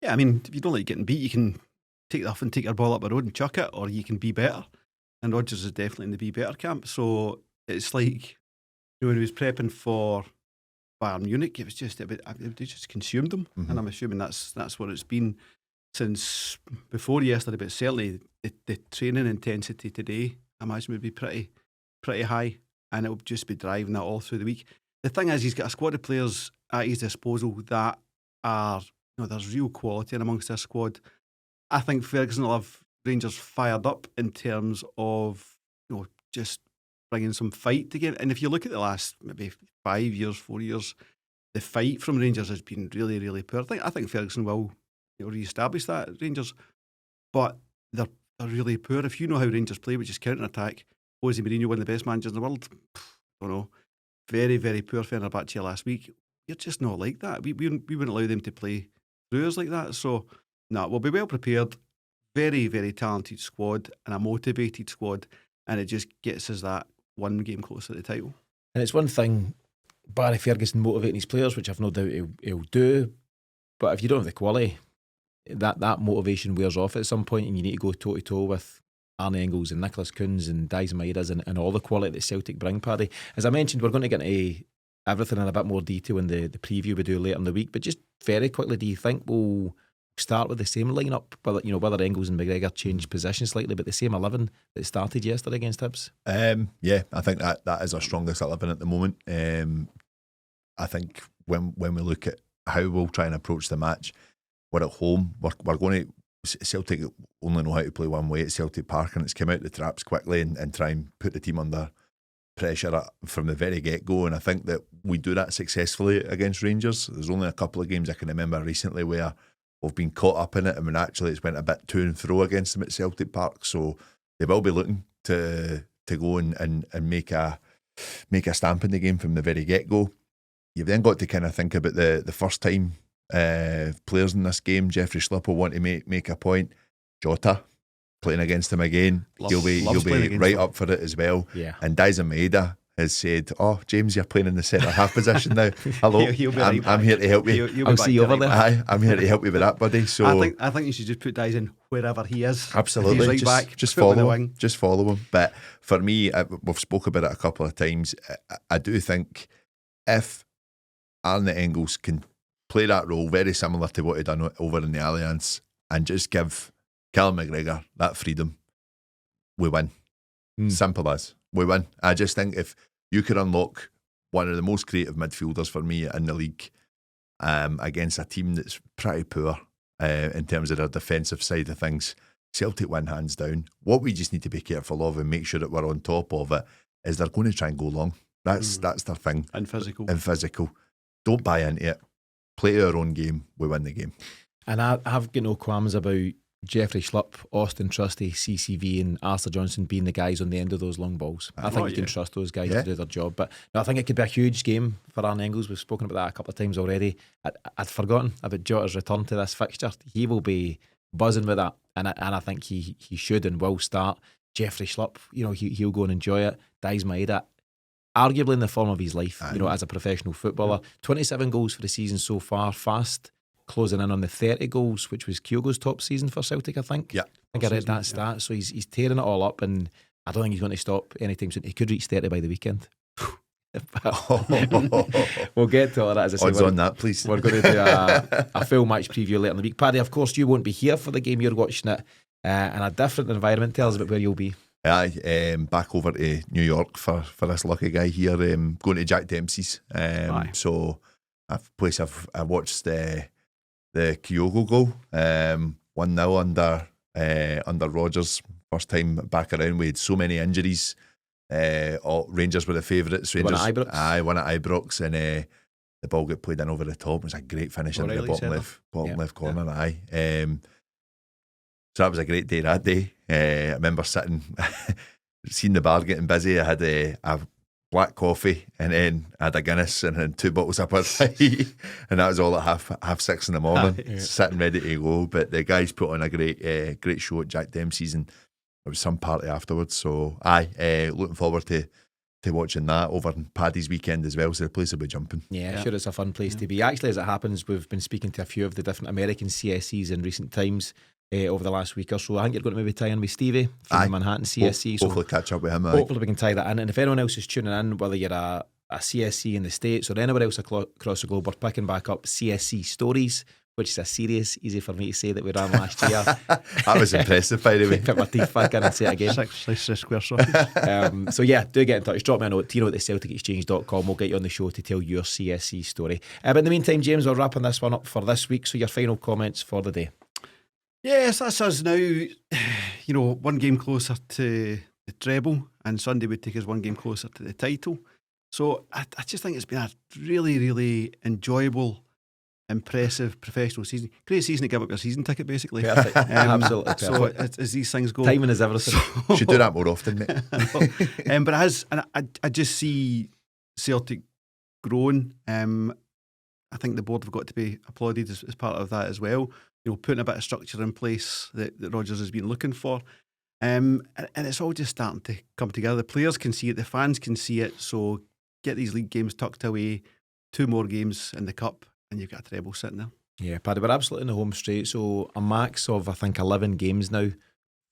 Yeah, I mean, if you don't like getting beat, you can take it off and take your ball up the road and chuck it, or you can be better. And Rodgers is definitely in the be better camp. So it's like, when he was prepping for Bayern Munich, it just consumed him. Mm-hmm. And I'm assuming that's what it's been since before yesterday, but certainly the training intensity today, I imagine, would be pretty high, and it'll just be driving that all through the week. The thing is, he's got a squad of players at his disposal that are, there's real quality in amongst this squad. I think Ferguson will have Rangers fired up in terms of, just bringing some fight to game. And if you look at the last maybe 4 years, the fight from Rangers has been really, really poor. I think Ferguson will re-establish that at Rangers, but they're really poor. If you know how Rangers play, which is counter-attack, Jose Mourinho, one of the best managers in the world, I don't know, very, very poor Fenerbahce last week. You're just not like that. We wouldn't allow them to play through us like that. So, we'll be well prepared. Very, very talented squad and a motivated squad, and it just gets us that one game closer to the title.
And it's one thing, Barry Ferguson motivating his players, which I've no doubt he'll do, but if you don't have the quality, that motivation wears off at some point, and you need to go toe to toe with Arne Engels and Nicholas Kuhns and Dies Maidas and all the quality that Celtic bring, Paddy. As I mentioned, we're going to get into everything in a bit more detail in the preview we do later in the week, but just very quickly, do you think we'll start with the same lineup, whether Engels and McGregor change position slightly, but the same 11 that started yesterday against Hibs?
Yeah, I think that is our strongest 11 at the moment. I think when we look at how we'll try and approach the match, we're at home. We're going to, Celtic only know how to play one way at Celtic Park, and it's come out the traps quickly and try and put the team under pressure from the very get-go, and I think that we do that successfully against Rangers. There's only a couple of games I can remember recently where we've been caught up in it, and when actually it's went a bit to and fro against them at Celtic Park. So they will be looking to go and make a stamp in the game from the very get-go. You've then got to kind of think about the first time players in this game. Jeffrey Schlupp will want to make a point. Jota playing against him again. He'll be right up for it as well.
Yeah.
And Dyson Maeda has said, "Oh, James, you're playing in the centre half position now. Hello,
He'll be
I'm here to help you.
I'll see you over there.
Aye, I'm here to help you with that, buddy." So
I think you should just put Dyson wherever he is.
absolutely,
If he's right back,
just
put him in the
follow
wing.
him. Just follow him. But for me, we've spoke about it a couple of times. I do think if Arne Engels can play that role very similar to what he done over in the Allianz and just give Callum McGregor that freedom, we win. Simple as. We win. I just think if you could unlock one of the most creative midfielders for me in the league against a team that's pretty poor in terms of their defensive side of things, Celtic win hands down. What we just need to be careful of and make sure that we're on top of it is they're going to try and go long. That's their thing.
And physical.
Don't buy into it. Play our own game. We win the game.
And I've got no qualms about Jeffrey Schlupp, Austin Trusty, CCV and Arthur Johnson being the guys on the end of those long balls. I think you can trust those guys to do their job. But no, I think it could be a huge game for Arne Engels. We've spoken about that a couple of times already. I'd forgotten about Jota's return to this fixture. He will be buzzing with that. And I think he should and will start. Jeffrey Schlupp, he'll go and enjoy it. Dyson Maeda, arguably in the form of his life, as a professional footballer. 27 goals for the season so far, fast. Closing in on the 30 goals, which was Kyogo's top season for Celtic, I think.
Yeah.
I think I read that stat. So he's tearing it all up, and I don't think he's going to stop anytime soon. He could reach 30 by the weekend. We'll get to all that, as I say.
Odds on that, please.
We're going to do a full match preview later in the week. Paddy, of course, you won't be here for the game. You're watching it in a different environment. Tell us about where you'll be.
Back over to New York for this lucky guy here, going to Jack Dempsey's. So a place I watched the Kyogo goal, 1-0 under Rodgers. First time back around. We had so many injuries. Rangers were the favourites. Rangers
won at Ibrox.
Won at Ibrox, and the ball got played in over the top. It was a great finish into the bottom left corner. So that was a great day that day. I remember seeing the bar getting busy. I had a black coffee, and then I had a Guinness and then 2 bottles of Paddy, and that was all at half 6 in the morning, sitting ready to go. But the guys put on a great show at Jack Dempsey's, and there was some party afterwards. So looking forward to watching that over in Paddy's weekend as well. So the place will be jumping.
Yeah, sure, it's a fun place to be. Actually, as it happens, we've been speaking to a few of the different American CSCs in recent times. Over the last week or so. I think you're going to maybe tie in with Stevie from the Manhattan CSC.
Hopefully catch up with him.
Hopefully we can tie that in. And if anyone else is tuning in, whether you're a CSC in the States or anywhere else across the globe, we're picking back up CSC Stories, which is a series, easy for me to say, that we ran last year.
That was impressive, by the way.
Put my teeth back in and say it again.
6 square sausage.
So yeah, do get in touch. Drop me a note, Tino at thecelticexchange.com. We'll get you on the show to tell your CSC story. But in the meantime, James, we're wrapping this one up for this week. So your final comments for the day.
Yes, that's us now. One game closer to the treble, and Sunday would take us one game closer to the title. So I just think it's been a really, really enjoyable, impressive professional season. Great season to give up your season ticket, basically.
Perfect. Absolutely perfect.
So as these things go,
timing is everything.
Should do that more often, mate.
But I just see Celtic growing. I think the board have got to be applauded as part of that as well. Putting a bit of structure in place that Rodgers has been looking for. And it's all just starting to come together. The players can see it, the fans can see it. So get these league games tucked away, 2 more games in the cup, and you've got a treble sitting there.
Yeah, Paddy, we're absolutely in the home straight. So a max of, I think, 11 games now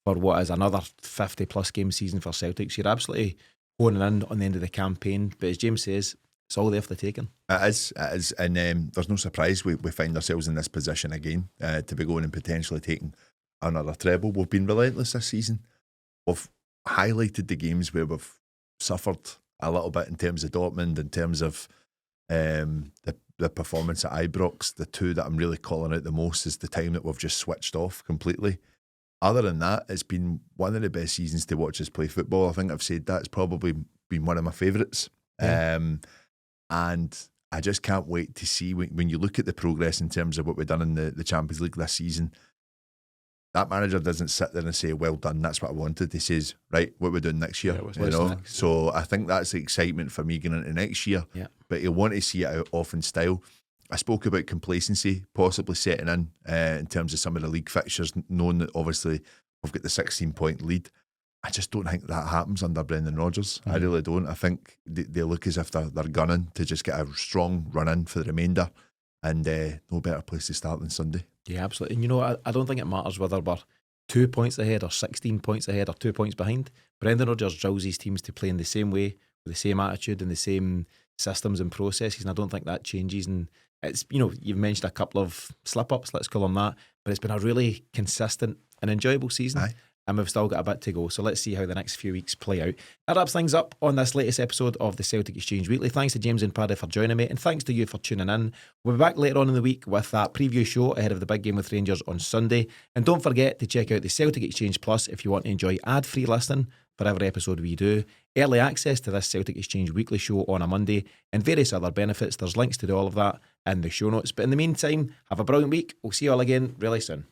for what is another 50 plus game season for Celtic. So you're absolutely honing in on the end of the campaign. But as James says, it's all there for the taking. It
is. And there's no surprise we find ourselves in this position again to be going and potentially taking another treble. We've been relentless this season. We've highlighted the games where we've suffered a little bit in terms of Dortmund, in terms of the performance at Ibrox. The 2 that I'm really calling out the most is the time that we've just switched off completely. Other than that, it's been one of the best seasons to watch us play football. I think I've said that. It's probably been one of my favourites. Yeah. And I just can't wait to see when you look at the progress in terms of what we've done in the Champions League this season. That manager doesn't sit there and say, well done, that's what I wanted. He says, right, what we're doing next year. Next? So I think that's the excitement for me going into next year. Yeah. But he'll want to see it out off in style. I spoke about complacency possibly setting in terms of some of the league fixtures, knowing that obviously we've got the 16-point lead. I just don't think that happens under Brendan Rodgers. I really don't. I think they look as if they're gunning to just get a strong run in for the remainder, and no better place to start than Sunday.
Yeah, absolutely. And you know, I don't think it matters whether we're 2 points ahead or 16 points ahead or 2 points behind. Brendan Rodgers drills his teams to play in the same way, with the same attitude and the same systems and processes, and I don't think that changes. And it's, you know, you've mentioned a couple of slip-ups, let's call them that, but it's been a really consistent and enjoyable season.
Aye.
And we've still got a bit to go, so let's see how the next few weeks play out. That wraps things up on this latest episode of the Celtic Exchange Weekly. Thanks to James and Paddy for joining me, and thanks to you for tuning in. We'll be back later on in the week with that preview show ahead of the big game with Rangers on Sunday. And don't forget to check out the Celtic Exchange Plus if you want to enjoy ad-free listening for every episode we do, early access to this Celtic Exchange Weekly show on a Monday, and various other benefits. There's links to do all of that in the show notes. But in the meantime, have a brilliant week. We'll see you all again really soon.